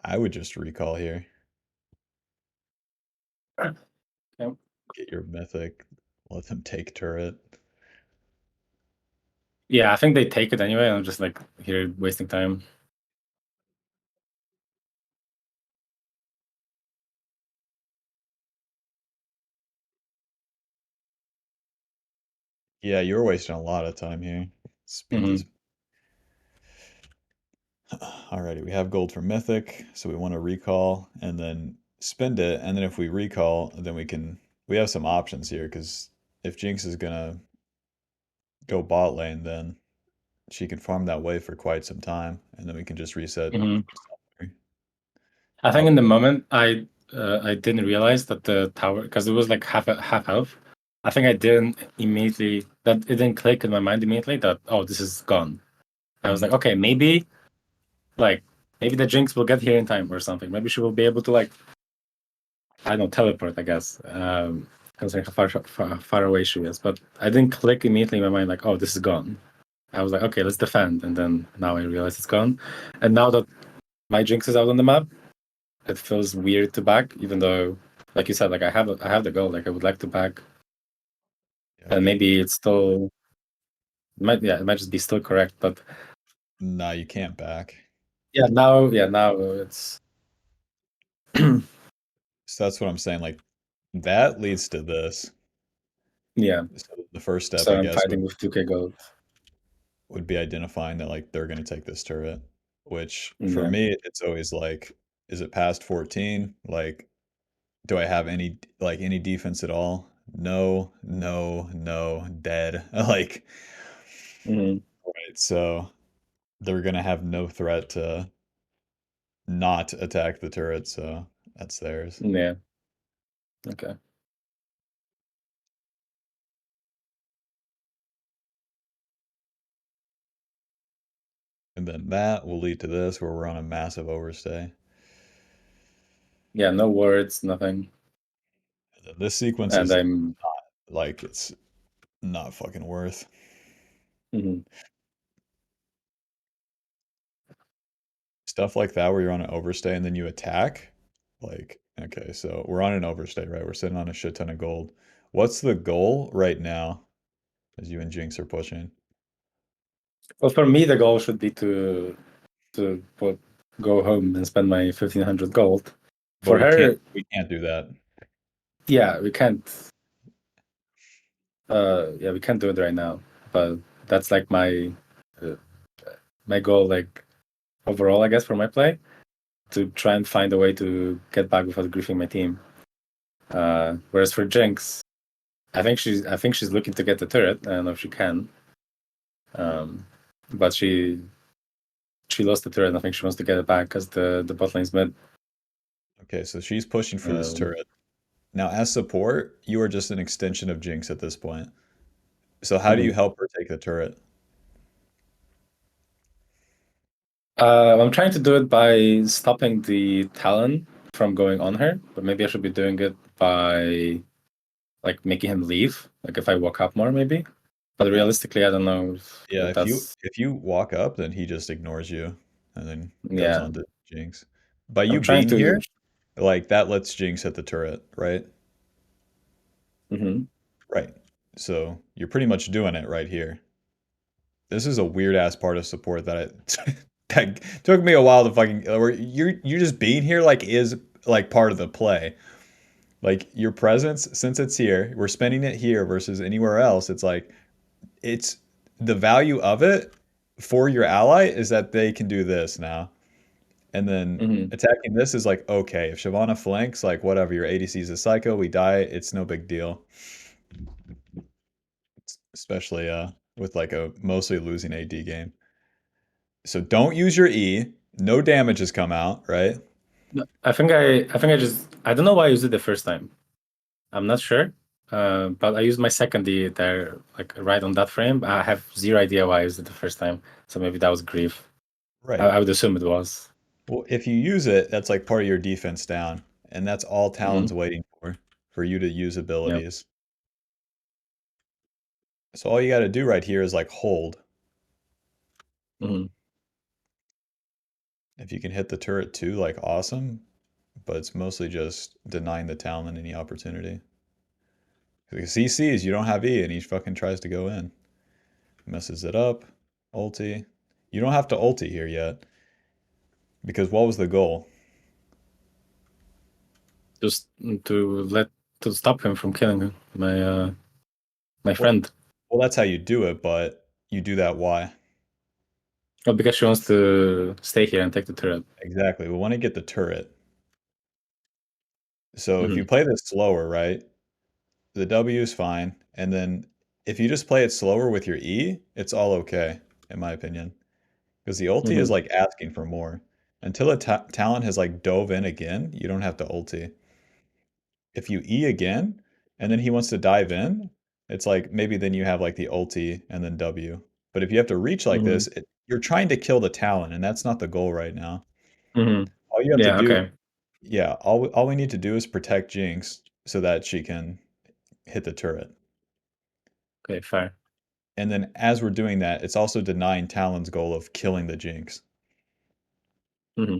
I would just recall here. Yep. Get your mythic. Let them take turret. Yeah, I think they take it anyway. I'm just like here wasting time. Yeah, you're wasting a lot of time here. Speed this. Hmm. Alrighty, we have gold for mythic, so we want to recall and then spend it. And then if we recall, then we have some options here because if Jinx is gonna go bot lane, then she can farm that way for quite some time, and then we can just reset. Hmm. I think in Oh, the moment I didn't realize that the tower, because it was like half health. I think I didn't immediately, that it didn't click in my mind immediately that, oh, this is gone. I was mhm. like, okay, like maybe the Jinx will get here in time or something. Maybe she will be able to, like, I don't know, teleport, I guess. Considering how far away she is. But I didn't click immediately in my mind like, oh, this is gone. I was like, okay, let's defend, and then now I realize it's gone. And now that my Jinx is out on the map, it feels weird to back, even though, like you said, like I have the goal. Like I would like to back, Yep. and maybe it's still it might just be still correct. But Nah, you can't back. now it's So that's what I'm saying. Like that leads to this. yeah. So the first step, So I I'm guess, fighting with 2K gold. would be identifying that like they're gonna take this turret. Which for Yeah. me, it's always like, is it past 14? Like, do I have any defense at all? No, no, no, dead. Like, Hmm. right. So they're gonna have no threat to not attack the turret, so that's theirs. Yeah. Okay. And then that will lead to this where we're on a massive overstay. Yeah. No words. Nothing. And then this sequence And is I'm. like it's not fucking worth. Mhm. Stuff like that where you're on an overstay and then you attack. Like, okay, so we're on an overstay, right? We're sitting on a shit ton of gold. What's the goal right now as you and Jinx are pushing? Well, for me, the goal should be to go home and spend my 1,500 gold. But For her, we can't do that. yeah, we can't. Yeah, we can't do it right now. But that's like uh, my goal, like overall, I guess, for my play, to try and find a way to get back without griefing my team. Whereas for Jinx, I think she's looking to get the turret. I don't know if she can. Um, but she lost the turret. And I think she wants to get it back because the bot lane's mid. Okay, so she's pushing for this Um, turret. Now, as support, you are just an extension of Jinx at this point. So how do you mhm. help her take the turret? I'm trying to do it by stopping the Talon from going on her, but maybe I should be doing it by like making him leave. Like if I walk up more, maybe. But realistically, I don't know Yeah, if that's if you walk up, then he just ignores you and then goes yeah. on to Jinx. By I'm you trying being to. here, like that lets Jinx hit the turret, right? Mhm. Right. So you're pretty much doing it right here. This is a weird ass part of support that that took me a while to fucking where you're just being here like is like part of the play. Like your presence, since it's here, we're spending it here versus anywhere else. It's like it's the value of it for your ally is that they can do this now. And then Mhm. attacking this is like, okay, if Shyvana flanks, like whatever, your ADC is a psycho, we die, it's no big deal. Especially with like a mostly losing AD game. So don't use your E. No damage has come out, right? No, I think I just I don't know why I used it the first time. I'm not sure. But I used my second D there, like right on that frame. I have zero idea why I used it the first time. So maybe that was grief. I, Right. I would assume it was. Well, if you use it, that's like part of your defense down, and that's all Hmm. Talon's waiting for you to use Yep. abilities. So all you got to do right here is like hold. Hmm. If you can hit the turret too, like awesome, but it's mostly just denying the Talon any opportunity. Because he sees you don't have E and he fucking tries to go in. Messes it up. Ulti. You don't have to ulti here yet. Because what was the goal? Just to stop him from killing my Well, friend. well, that's how you do it, but you do that why? Well, because she wants to stay here and take the turret. Exactly. We want to get the turret. So if you Hmm. play this slower, right? The W is fine. And then if you just play it slower with your E, it's all okay, in my opinion. Because the ulti is Hmm. like asking for more. Until a talent has like dove in again, you don't have to ulti. If you E again, and then he wants to dive in, it's like maybe then you have like the ulti and then W. But if you have to reach like Hmm. this, you're trying to kill the talent, and that's not the goal right now. Hmm. All you have to Yeah. do, Okay. yeah, all we need to do is protect Jinx so that she can hit the turret. Okay. Fair. And then as we're doing that, it's also denying Talon's goal of killing the Jinx. Hmm.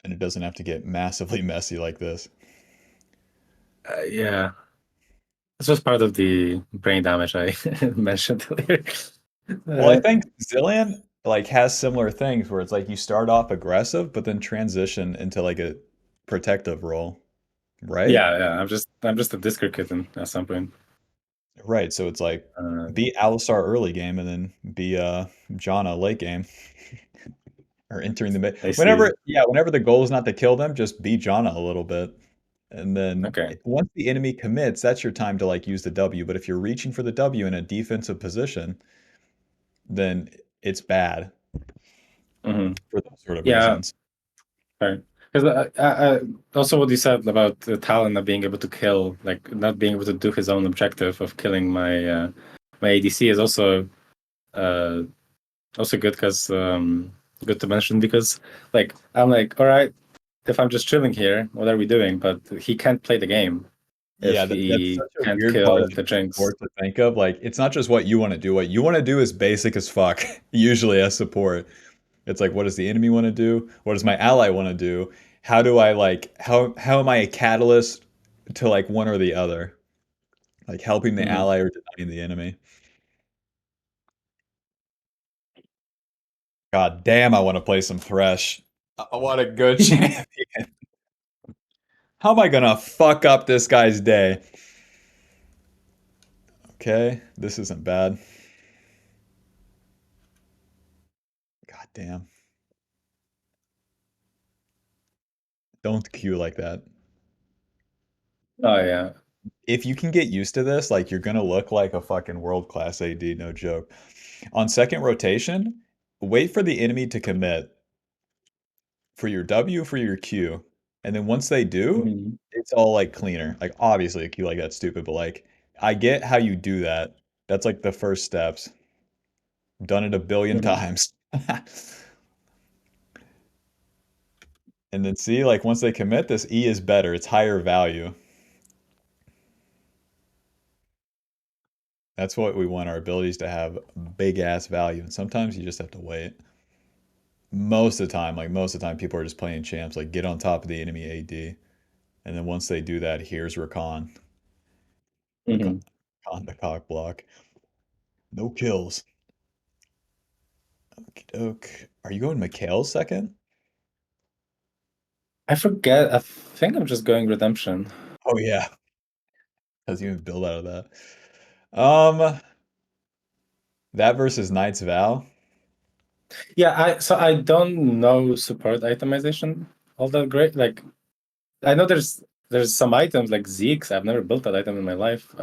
And it doesn't have to get massively messy like this. Yeah. This was part of the brain damage I mentioned earlier. Well, I Uh, think Zillion like has similar things where it's like you start off aggressive, but then transition into like a protective role, right? yeah, yeah. I'm just a Discord kitten at some point. Right. So it's like Uh, be Alistar early game and then be Janna late game or entering the mid. I see. Whenever the goal is not to kill them, just be Janna a little bit. And then Okay. once the enemy commits, that's your time to like use the W. But if you're reaching for the W in a defensive position, then it's bad Hmm. for those sort of Yeah. reasons. Right. Because also what you said about Talon not being able to kill, like not being able to do his own objective of killing my ADC is uh, also good because good to mention because like I'm like, all right, if I'm just chilling here, what are we doing? But he can't play the game Yeah, if that's he such a can't weird part kill of the Jinx. support to think of. Like, it's not just what you want to do. What you want to do is basic as fuck, usually as support. It's like, what does the enemy want to do? What does my ally want to do? How do I like how am I a catalyst to like one or the other? Like helping the Hmm. ally or denying the enemy. God damn, I want to play some Thresh. I want a good champion. How am I gonna fuck up this guy's day? Okay, this isn't bad. God damn. Don't queue like that. Oh yeah. If you can get used to this, like you're gonna look like a fucking world-class AD, no joke. On second rotation, wait for the enemy to commit for your W, for your Q. And then once they do, Hmm. it's all like cleaner. Like obviously a Q like that's stupid, but like I get how you do that. That's like the first steps. Done it a billion Hmm. times. And then see, like once they commit, this E is better. It's higher value. That's what we want our abilities to have big ass value. And sometimes you just have to wait. Most of the time, like most of the time, people are just playing champs, like get on top of the enemy AD. And then once they do that, here's Rakan. Rakan, Hmm. Rakan the cock block. No kills. Okie doke. Are you going Mikhail second? I forget. I think I'm just going Redemption. Oh yeah. Doesn't even build out of that. That versus Knight's Vow. Yeah, I don't know support itemization all that great. Like I know there's some items like Zeke's. I've never built that item in my life.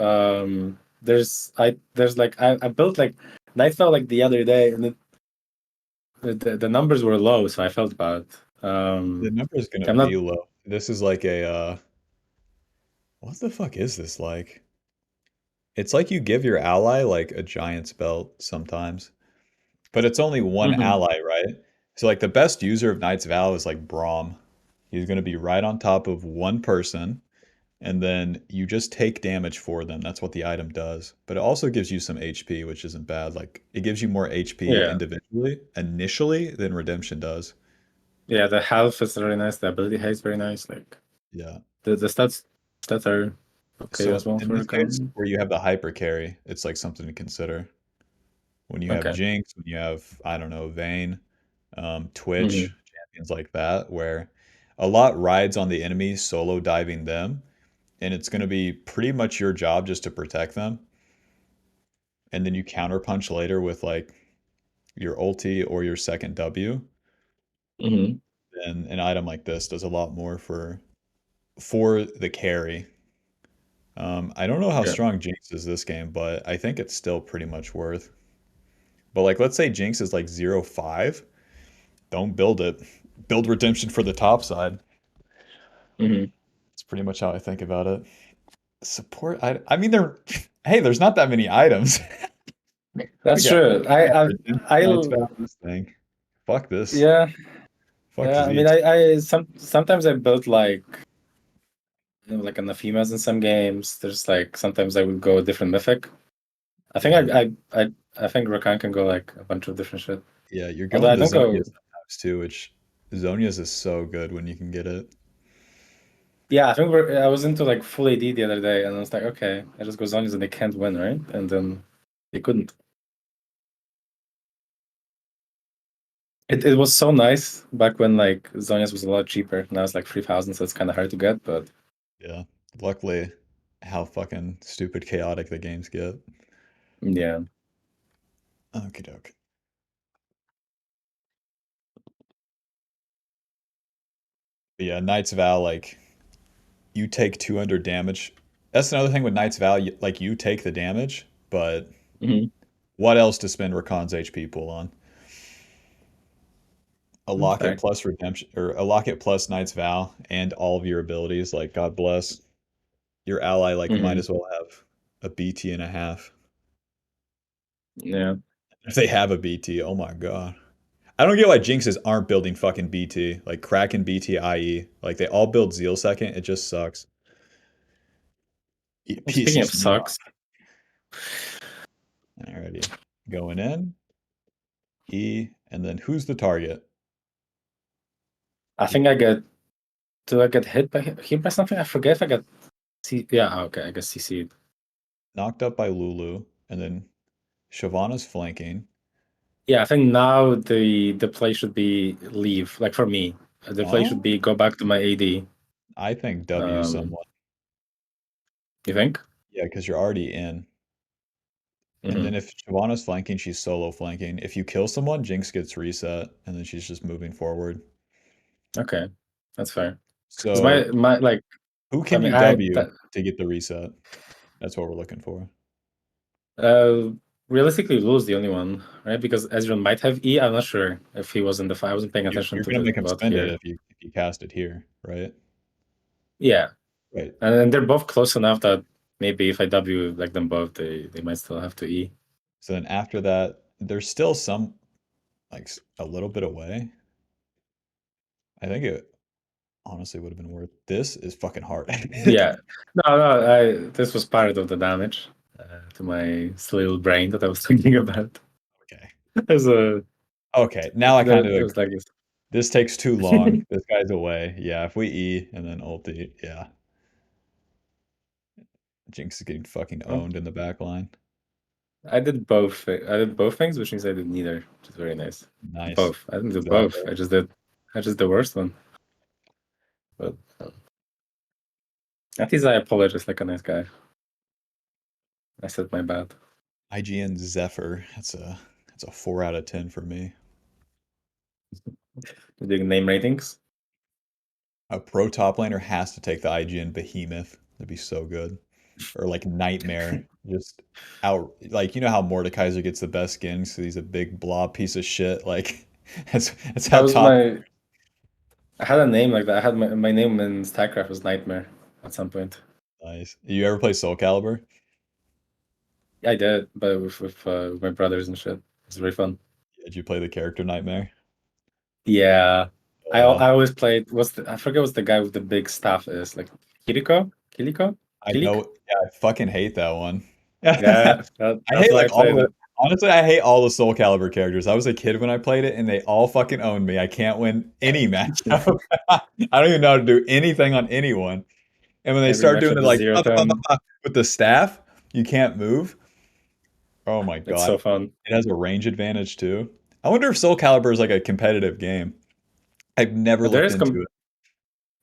There's like I built like Nightfall like the other day, and the numbers were low, so I felt bad. The number is gonna I'm be not. low. This is like a what the fuck is this like? It's like you give your ally like a giant's belt sometimes, but it's only one Mhm. ally, right? So like the best user of Knight's Vow is like Braum. He's gonna be right on top of one person, and then you just take damage for them. That's what the item does. But it also gives you some HP, which isn't bad. Like it gives you more HP Yeah, individually, initially, than Redemption does. yeah. The health is very nice. The ability height is very nice. Like Yeah. the stats are okay as So well in for this a case, gun. where you have the hyper carry, it's like something to consider. When you have Okay. Jinx, when you have, I don't know, Vayne, Hmm. Twitch, champions like that, where a lot rides on the enemy solo diving them, and it's going to be pretty much your job just to protect them. And then you counterpunch later with like your ulti or your second W. Hmm. And an item like this does a lot more for the carry. I don't know how Yeah. strong Jinx is this game, but I think it's still pretty much worth. But like, let's say Jinx is like 0.5. Don't build it. Build Redemption for the top side. Hmm. It's pretty much how I think about it. Support. I mean, there. Hey, there's not that many items. we That's got true. we got Redemption, Knights I Vow, this thing. Fuck this. yeah, Fuck yeah. I mean, Zeke's. sometimes I built like like anathemas in some games. There's like sometimes I would go a different mythic. I think Yeah, I think Rakan can go like a bunch of different shit. yeah. You're Although going I to don't Zonia go. sometimes too, which Zonia's is so good when you can get it. Yeah, I think I was into like full AD the other day, and I was like, okay, I just go Zonias and they can't win, right? And then they couldn't. It was so nice back when like Zonias was a lot cheaper. Now it's like 3,000, so it's kind of hard to get. But Yeah. Luckily, how fucking stupid chaotic the games get. yeah. Okie doke. But yeah, Knight's Vow, like you take 200 damage. That's another thing with Knight's Vow. Like you take the damage, but Hmm. what else to spend Rakan's HP pool on? A Locket Fair. plus Redemption, or a Locket plus Knight's Vow, and all of your abilities. Like God bless your ally. Like might Hmm. as well have a BT and a half. Yeah. If they have a BT, oh my god. I don't get why Jinxes aren't building fucking BT. Like Kraken BT IE. Like they all build Zeal second. It just sucks. It Well, speaking of pisses me off. sucks, Alrighty. Going in. E. And then who's the target? I think I get. Do I get hit by something? I forget if I got. Yeah. Okay. I guess CC. Knocked up by Lulu. And then Shyvana's flanking. Yeah, I think now the play should be leave. Like for me, the play should Oh, be go back to my AD. I think W Um, someone. you think? Yeah, because you're already in. And then Hmm. if Shyvana's flanking, she's solo flanking. If you kill someone, Jinx gets reset, and then she's just moving forward. Okay, that's fair. Because So my like, who I can mean, you W to get the reset? That's what we're looking for. uh, realistically, Lulu's the only one, right? Because Ezreal might have E. I'm not sure if he was in the fight. I wasn't paying attention You're to gonna the make him VOD spend it here. if you cast it here, right? Yeah, Right. and then they're both close enough that maybe if I W like them both, they might still have to E. So then after that, there's still some like a little bit away. I think it honestly would have been worth. This is fucking hard. Yeah, no. This was part of the damage to my little brain that I was thinking about. Okay. As a Okay. Now I kind of it was like agree. this. This takes too long. This guy's away. Yeah. If we E and then ulti, yeah. Jinx is getting fucking Well, owned in the back line. I did both. I did both things, which means I did neither, which is very nice. Nice. Both. I didn't do both. Zephyr. I just did the worst one. But at least I apologize like a nice guy. I said my bad. IGN Zephyr. That's a 4 out of 10 for me. Doing name ratings. A pro top laner has to take the IGN Behemoth. That'd be so good. Or like Nightmare. Just out like you know how Mordekaiser gets the best skins because he's a big blob piece of shit. Like that's That how was top. my I had a name like that. I had my name in StarCraft was Nightmare at some point. Nice. You ever play Soul Calibur? I did, but with my brothers and shit. It's very fun. Did you play the character Nightmare? Yeah, I Uh, always played. I forget what's the guy with the big staff is like Kiriko, Kiliko, I Kilik. know. Yeah, I fucking hate that one. Yeah, I that's hate why I like all played the. it. Honestly, I hate all the Soul Calibur characters. I was a kid when I played it, and they all fucking owned me. I can't win any matchup. I don't even know how to do anything on anyone. And when they Every start doing matchup it is like zero turn. with the staff, you can't move. Oh my It's so God. fun. It has a range advantage too. I wonder if Soul Calibur is like a competitive game. I've never There looked is into it.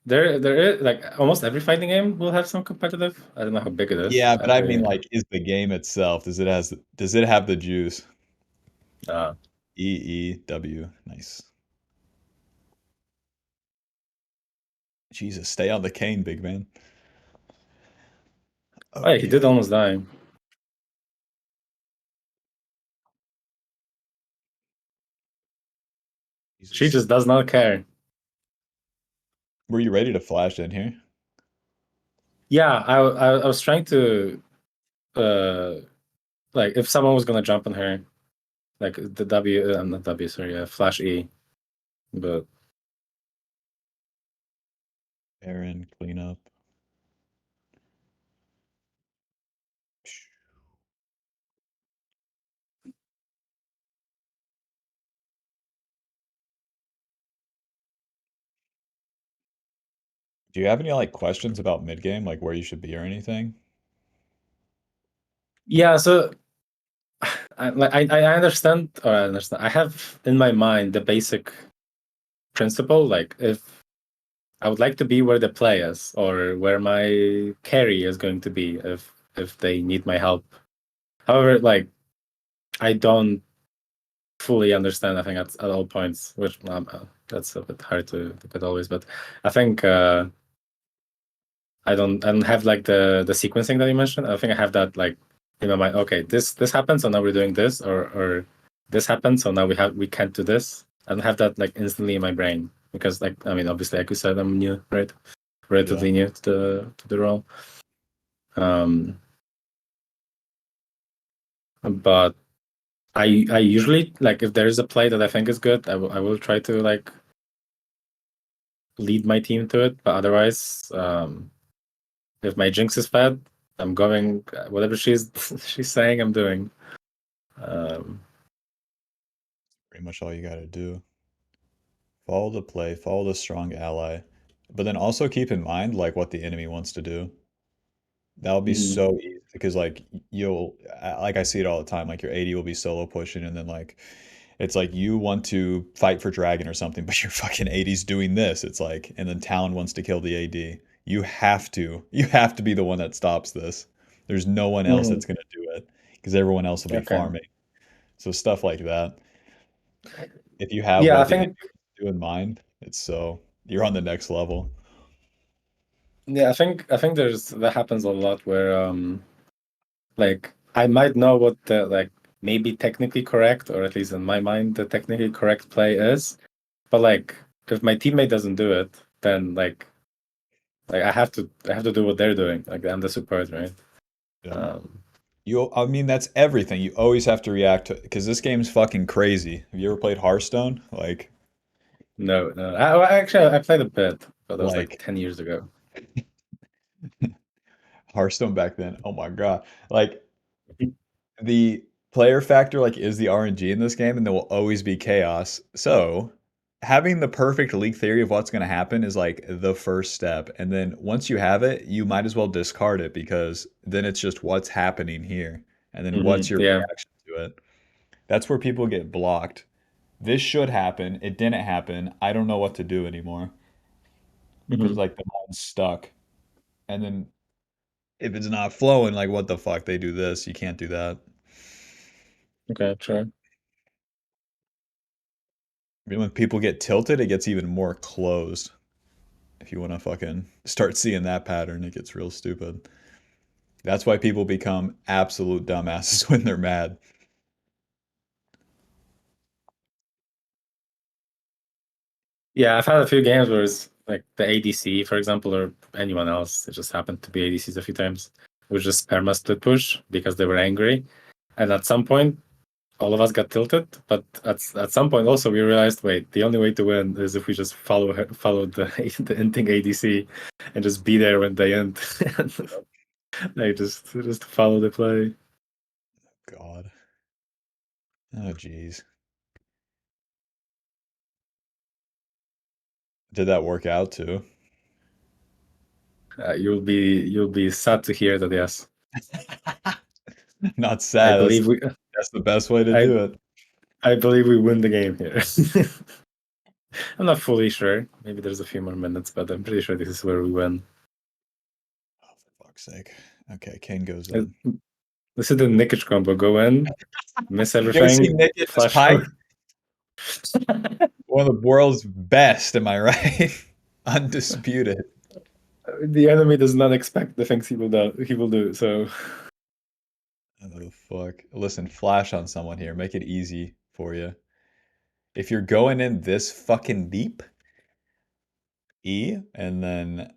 there is like almost every fighting game will have some competitive. I don't know how big it is. Yeah, I but I mean really like is the game itself, does it have the juice? uh EEW. Nice. Jesus, stay on the cane, big man. oh yeah, he did Okay. almost die. She Jesus. just does not care. Were you ready to flash in here? Yeah, I was trying to uh like if someone was gonna jump on her, like the W, not W, sorry, flash E, but Aaron, clean up. Do you have any like questions about mid game, like where you should be or anything? yeah. So I understand, or I understand. I have in my mind the basic principle. Like if I would like to be where the play is, or where my carry is going to be, if they need my help. However, like I don't fully understand. I think at all points, which that's a bit hard to get always. But I think I don't have like the sequencing that you mentioned. I think I have that like in my mind. Okay, this happened, so now we're doing this, or this happened, so now we can't do this. I don't have that like instantly in my brain because like I mean obviously like you said I'm new, right? Yeah. Relatively new to the role. Um, but I usually like if there is a play that I think is good, I will try to like lead my team to it. But otherwise, if my jinx is bad, I'm going whatever she's she's saying I'm doing. Um, Pretty much all you gotta do. Follow the play, follow the strong ally. But then also keep in mind like what the enemy wants to do. That would be mhm, so easy because like like I see it all the time. Like your AD will be solo pushing, and then like it's like you want to fight for dragon or something, but your fucking AD's doing this. It's like, and then Talon wants to kill the AD. You have to be the one that stops this. There's no one else mhm. that's gonna do it because everyone else will be Okay. farming. So stuff like that. If you have Yeah, I what the enemy think wants to do in mind, it's so you're on the next level. I think that happens a lot where like I might know what the like maybe technically correct or at least in my mind the technically correct play is, but like if my teammate doesn't do it, then like I have to do what they're doing. Like I'm the support, right? Yeah. Um, I mean, that's everything. You always have to react to because this game's fucking crazy. Have you ever played Hearthstone? no, no. Well, actually, I played a bit, but that was like Like 10 years ago. Hearthstone back then. Oh my God. Like the player factor like is the RNG in this game and there will always be chaos. So having the perfect league theory of what's going to happen is like the first step. And then once you have it, you might as well discard it because then it's just what's happening here. And then what's your Yeah. reaction to it? That's where people get blocked. This should happen. It didn't happen. I don't know what to do anymore because Hmm. like the mind's stuck. And then if it's not flowing, like what the fuck? They do this. You can't do that. Okay, sure. I mean, when people get tilted, it gets even more closed. If you want to fucking start seeing that pattern, it gets real stupid. That's why people become absolute dumbasses when they're mad. Yeah, I've had a few games where it's like the ADC, for example, or anyone else. It just happened to be ADCs a few times. It was just perma split push because they were angry, and at some point, all of us got tilted. But at some point, also we realized, wait, the only way to win is if we just follow the the ending ADC and just be there when they end. Like just follow the play. God. Oh, jeez. Did that work out too? You'll be sad to hear that. Yes, Not I sad. believe we That's the best way to I do it. I believe we win the game here. I'm not fully sure. Maybe there's a few more minutes, but I'm pretty sure this is where we win. Oh, for fuck's sake. Okay, Kane goes Uh, in. This is the Nikic combo. Go in, miss You ever see everything, Nick get this flash pike? out. One of the world's best, am I right? Undisputed. The enemy does not expect the things he will do. He will do. So Oh, fuck. Listen, flash on someone here. Make it easy for you. If you're going in this fucking deep, E, and then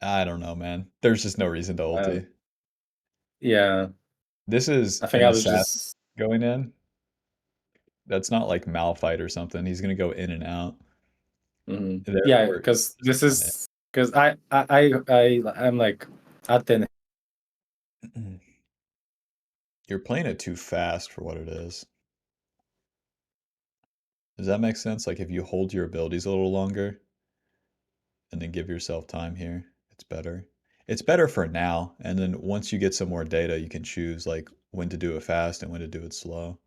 I don't know, man. There's just no reason to uh, ulti. yeah, This is I think an I was assassin just. going in. That's not like Malphite or something. He's gonna go in and out. Yeah, Therefore, because just this run it. is because I'm like at the You're playing it too fast for what it is. Does that make sense? Like if you hold your abilities a little longer and then give yourself time here, it's better. It's better for now, and then once you get some more data, you can choose like when to do it fast and when to do it slow.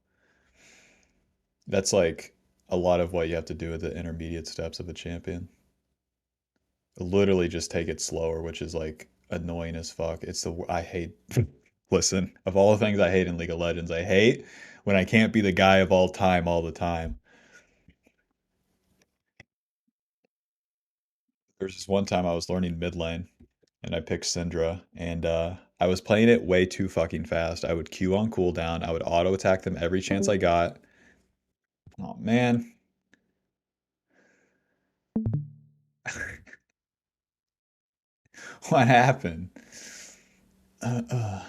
That's like a lot of what you have to do with the intermediate steps of a champion. Literally just take it slower, which is like annoying as fuck. I hate listen, of all the things I hate in League of Legends, I hate when I can't be the guy of all the time. There's this one time I was learning mid lane and I picked Syndra and I was playing it way too fucking fast. I would Q on cooldown, I would auto attack them every chance I got. Oh man. What happened? Uh, uh.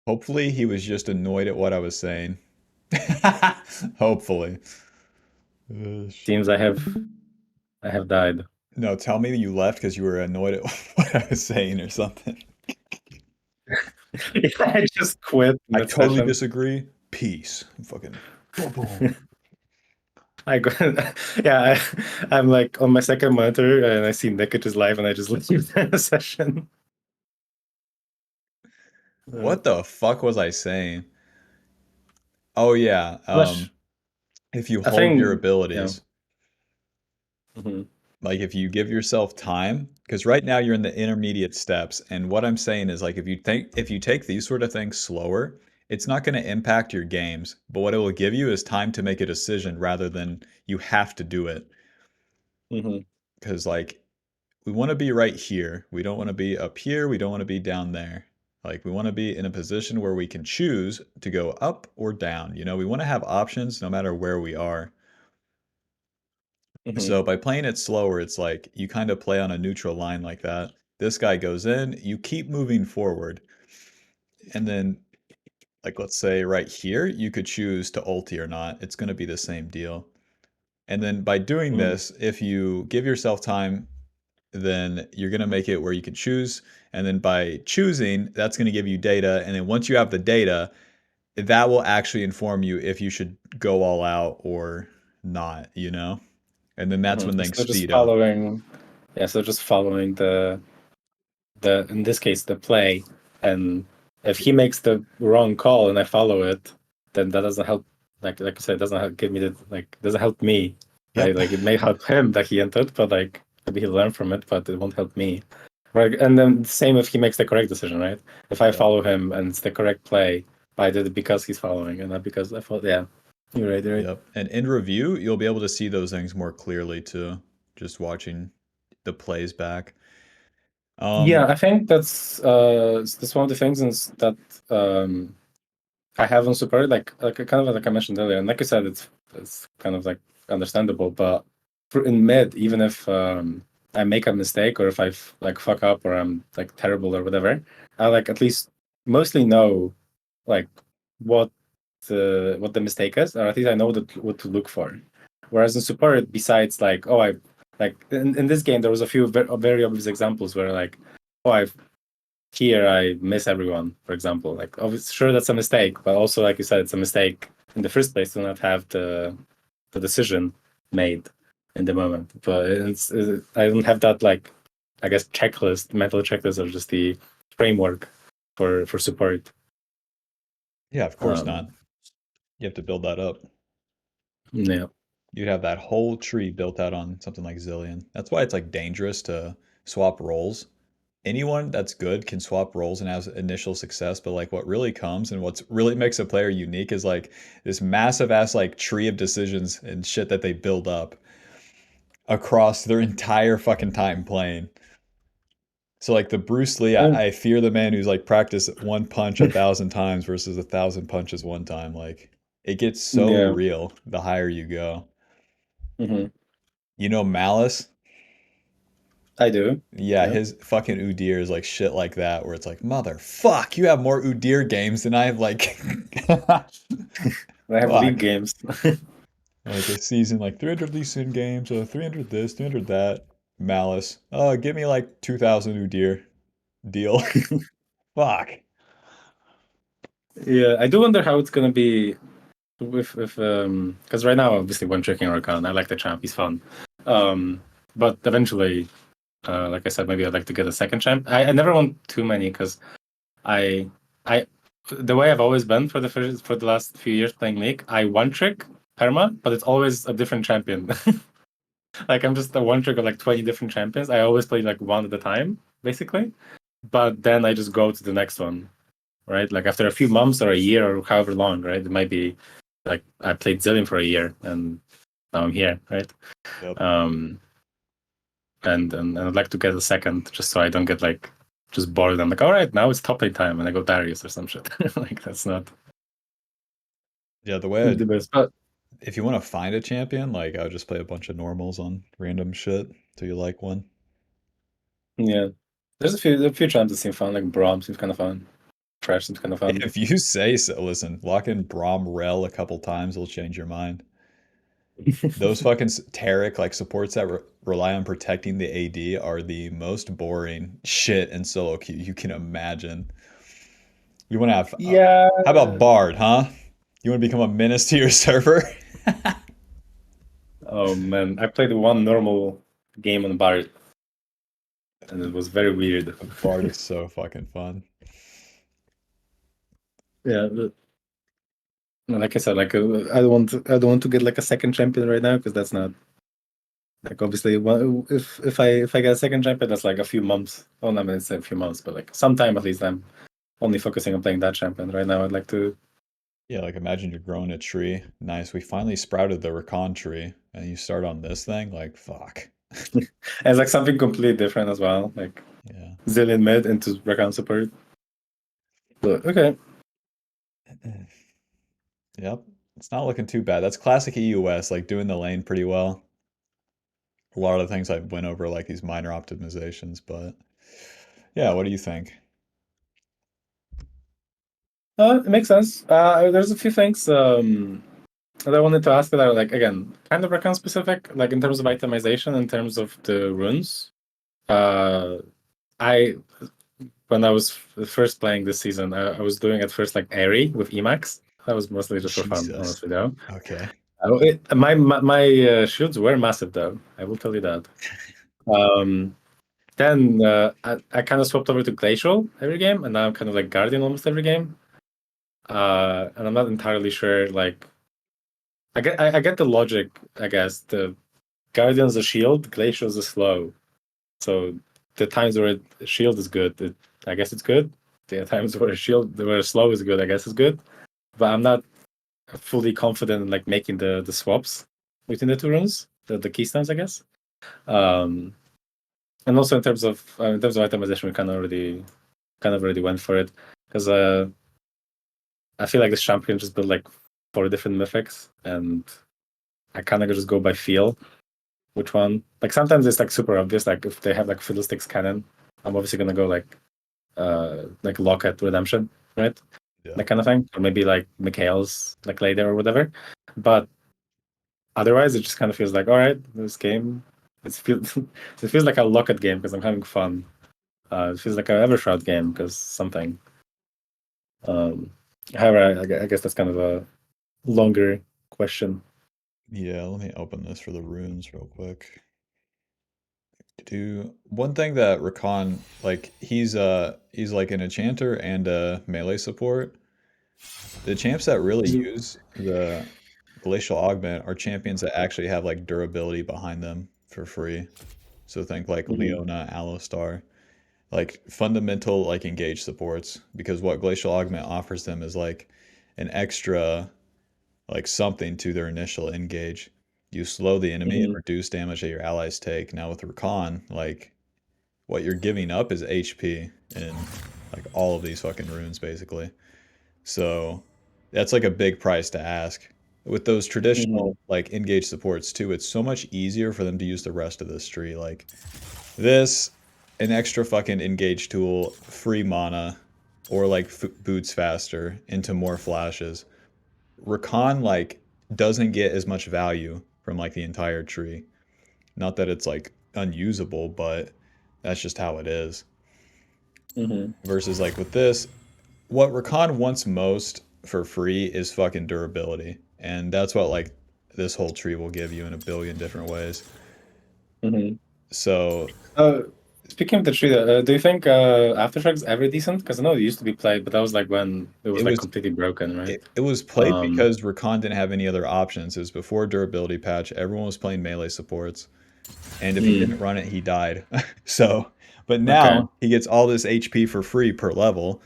Hopefully he was just annoyed at what I was saying. Hopefully. seems I have died. No, tell me you left because you were annoyed at what I was saying or something. I just quit I mid totally session. disagree. Peace. Fucking boom, boom. I go, yeah, I'm like on my second monitor and I see Nikic is live and I just leave the session. Uh, What the fuck was I saying? Oh yeah. Flash, If you I hold your think, yeah. abilities, hmm like if you give yourself time, because right now you're in the intermediate steps, and what I'm saying is like if you take these sort of things slower, it's not going to impact your games, but what it will give you is time to make a decision rather than you have to do it. hmm Because like we want to be right here. We don't want to be up here. We don't want to be down there. Like we want to be in a position where we can choose to go up or down. You know, we want to have options no matter where we are. hmm So by playing it slower, it's like you kind of play on a neutral line like that. This guy goes in, you keep moving forward. And then like let's say right here, you could choose to ulti or not. It's going to be the same deal. And then by doing hmm this, if you give yourself time, then you're going to make it where you can choose. And then by choosing, that's going to give you data. And then once you have the data, that will actually inform you if you should go all out or not, you know? And then that's when things So just speed up. following, yeah, so just following the in this case the play, and if he makes the wrong call and I follow it, then that doesn't help. Like I said, it doesn't help, give me the like doesn't help me, right? Yep. Like it may help him that he entered, but like maybe he'll learn from it, but it won't help me, right? And then same if he makes the correct decision, right? If I Yep. follow him and it's the correct play, I did it because he's following and not because I thought. Yeah, you're right. You're right. Yep. And in review, you'll be able to see those things more clearly too, just watching the plays back. Yeah, Um, I think that's one of the things that I haven't support like kind of like I mentioned earlier, and like I said, it's kind of like understandable. But in mid, even if I make a mistake or if I like fuck up or I'm like terrible or whatever, I like at least mostly know like what what the mistake is, or at least I know what to look for. Whereas in support, besides like I like in this game, there was a few very obvious examples where like I here I miss everyone, for example. Like, obviously, sure, that's a mistake, but also, like you said, it's a mistake in the first place to not have the decision made in the moment. But I don't have that like, I guess checklist, mental checklist, or just the framework for support. yeah, of course not. Um, You have to build that up. yeah, You'd have that whole tree built out on something like Zillion. That's why it's like dangerous to swap roles. Anyone that's good can swap roles and has initial success, but like what really comes and what's really makes a player unique is like this massive ass like tree of decisions and shit that they build up across their entire fucking time playing. So like the Bruce Lee, Um, I fear the man who's like practiced one punch 1,000 times versus 1,000 punches one time. Like it gets so yeah, real the higher you go. hmm You know Malice? I do. Yeah, Yeah, his fucking Udyr is like shit like that, where it's like, motherfuck, you have more Udyr games than I have. Like, I have league fuck. games. Like a season, like 300 Lee Sin games, 300 this, 300 that. Malice. Give me like 2,000 Udyr deal. Fuck. Yeah, I do wonder how it's gonna be with because right now obviously one tricking RAKAN. I like the champ, he's fun. But eventually, like I said, maybe I'd like to get a second champ. I never want too many because I I the way I've always been for the last few years playing League, I one trick perma, but it's always a different champion. Like I'm just a one trick of like 20 different champions. I always play like one at a time, basically. But then I just go to the next one, right? Like after a few months or a year or however long, right? It might be like I played Zillion for a year and now I'm here, right? Yep. Um, and I'd like to get a second just so I don't get like just bored. I'm like, all right, now it's top eight time, and I go Darius or some shit. Like that's not Yeah, the way the best. But if you want to find a champion, like I would just play a bunch of normals on random shit till you like one. yeah, there's a few champs that seem fun. Like Braum seems kind of fun. Trash seems kind of fun. If you say so, listen, lock in Brom Rel a couple times, it'll change your mind. Those fucking Taric like supports that rely on protecting the AD are the most boring shit in solo queue you can imagine. You want to have, Yeah. how about Bard, huh? You want to become a menace to your server? Oh man, I played one normal game on Bard, and it was very weird. Bard is so fucking fun. Yeah, but like I said, like I don't want to get like a second champion right now because that's not like obviously if I get a second champion, that's like a few months. Oh, no, I mean it's a few months, but like sometime at least I'm only focusing on playing that champion right now. I'd like to. Yeah, like imagine you're growing a tree. Nice. We finally sprouted the Rakan tree, and you start on this thing. Like, fuck. It's like something completely different as well, like Yeah. Zillion mid into Rakan support. But okay, Yep. It's not looking too bad. That's classic EUS, like doing the lane pretty well. A lot of the things I went over, like these minor optimizations, but yeah, what do you think? it makes sense. There's a few things that I wanted to ask that are like again kind of Rakan specific, like in terms of itemization, in terms of the runes. Uh, I when I was first playing this season, I was doing at first like Airy with Emacs. That was mostly just for fun, Jesus. honestly though. Okay. My shields were massive though. I will tell you that. Um, then I kind of swapped over to Glacial every game, and now I'm kind of like Guardian almost every game. And I'm not entirely sure. Like I get the logic. I guess the Guardian's a shield, Glacial's a slow. So the times where shield is good, I guess it's good. The times where slow is good, I guess it's good. But I'm not fully confident in like making the swaps between the two runes, the keystones, I guess. Um, And also in terms of itemization, we kind of already went for it because I feel like this champion just built like 4 different mythics, and I kind of just go by feel which one. Like sometimes it's like super obvious. Like if they have like Fiddlesticks Cannon, I'm obviously gonna go like Locket Redemption, right? Yeah. That kind of thing, or maybe like Mikhail's like later or whatever. But otherwise, it just kind of feels like all right, this game. It feels like a Locket game because I'm having fun. It feels like a Evershroud game because something. Um, however, I guess that's kind of a longer question. Yeah, let me open this for the runes real quick. Do one thing that Rakan like he's like an enchanter and a melee support. The champs that really use the glacial augment are champions that actually have like durability behind them for free. So think like Mhm, Leona, Alistar, like fundamental like engage supports because what glacial augment offers them is like an extra like something to their initial engage. You slow the enemy and mhm, reduce damage that your allies take. Now with Rakan, like what you're giving up is HP in like all of these fucking runes basically. So that's like a big price to ask. With those mhm, traditional like engage supports too, it's so much easier for them to use the rest of this tree. Like this, an extra fucking engage tool, free mana, or like boots faster into more flashes. Rakan like doesn't get as much value from like the entire tree. Not that it's like unusable, but that's just how it is. mhm, Versus like with this, what Rakan wants most for free is fucking durability. And that's what like this whole tree will give you in a billion different ways. mhm. So Uh, Speaking of the tree, do you think Aftershocks ever decent? Because I know it used to be played, but that was like when it it was like was completely broken, right? it was played Um, because Rakan didn't have any other options. It was before durability patch. Everyone was playing melee supports. And if he didn't mm, run it, he died. So, but okay, now he gets all this HP for free per level,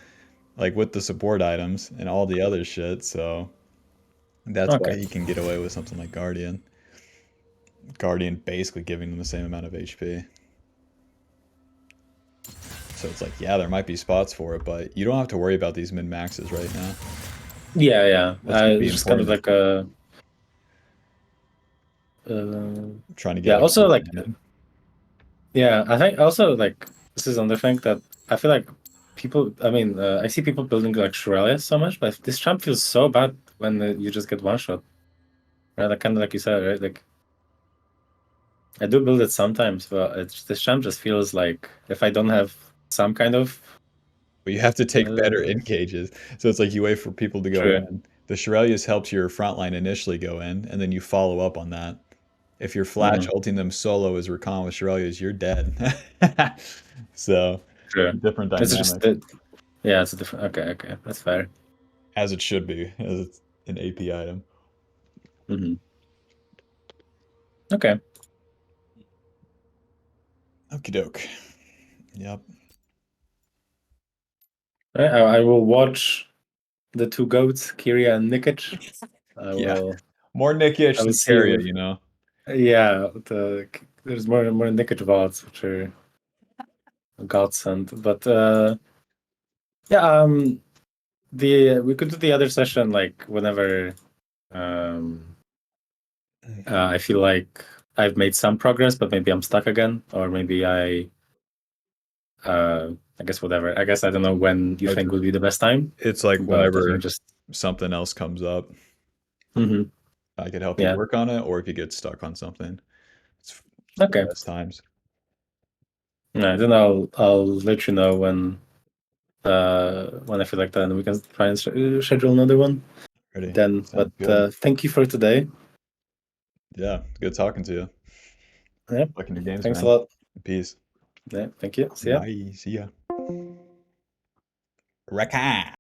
like with the support items and all the other shit. So that's why okay, he can get away with something like Guardian. Guardian basically giving him the same amount of HP. So it's like, yeah, there might be spots for it, but you don't have to worry about these min maxes right now. yeah, yeah. What's going to be It's just kind of important is like a uh, trying to get yeah. like Also, good like mana. yeah, I think also like this is another thing that I feel like people. I mean, I see people building like Shurelias so much, but this champ feels so bad when you just get one shot, right? Like kind of like you said, right? Like I do build it sometimes, but this champ just feels like if I don't have some kind of But you have to take better uh, engages. So it's like you wait for people to go true. in. The Shurelias helps your front line initially go in, and then you follow up on that. If you're flash Hmm. ulting them solo as Rakan with Shurelias, you're dead. So, True. different It's just dynamic, that, yeah, it's a different. Okay, okay, that's fair. as it should be, as it's an AP item. Hmm. Okay. Okie doke. Yep. All right, I will watch the two goats, Kiria and Nikic. I Yeah. will. More I Nikish will than see. Carrier, you know? Yeah, there's more Nikic VODs, which are a godsend. But yeah, the we could do the other session like whenever um I feel like I've made some progress, but maybe I'm stuck again, or maybe I guess whatever. I guess I don't know when you think would be the best time, It's like but I think whenever just something else comes up, hmm I could help you yeah. work on it, or if you get stuck on something, it's the Okay. best times. Yeah, then I'll let you know when I feel like that, and we can try and schedule another one Ready? then. But Sounds good. thank you for today. Yeah, good talking to you. Yeah, Luck in your games, thanks a man. lot. Peace. Yeah, thank you. See ya. Bye. See ya. Rakan.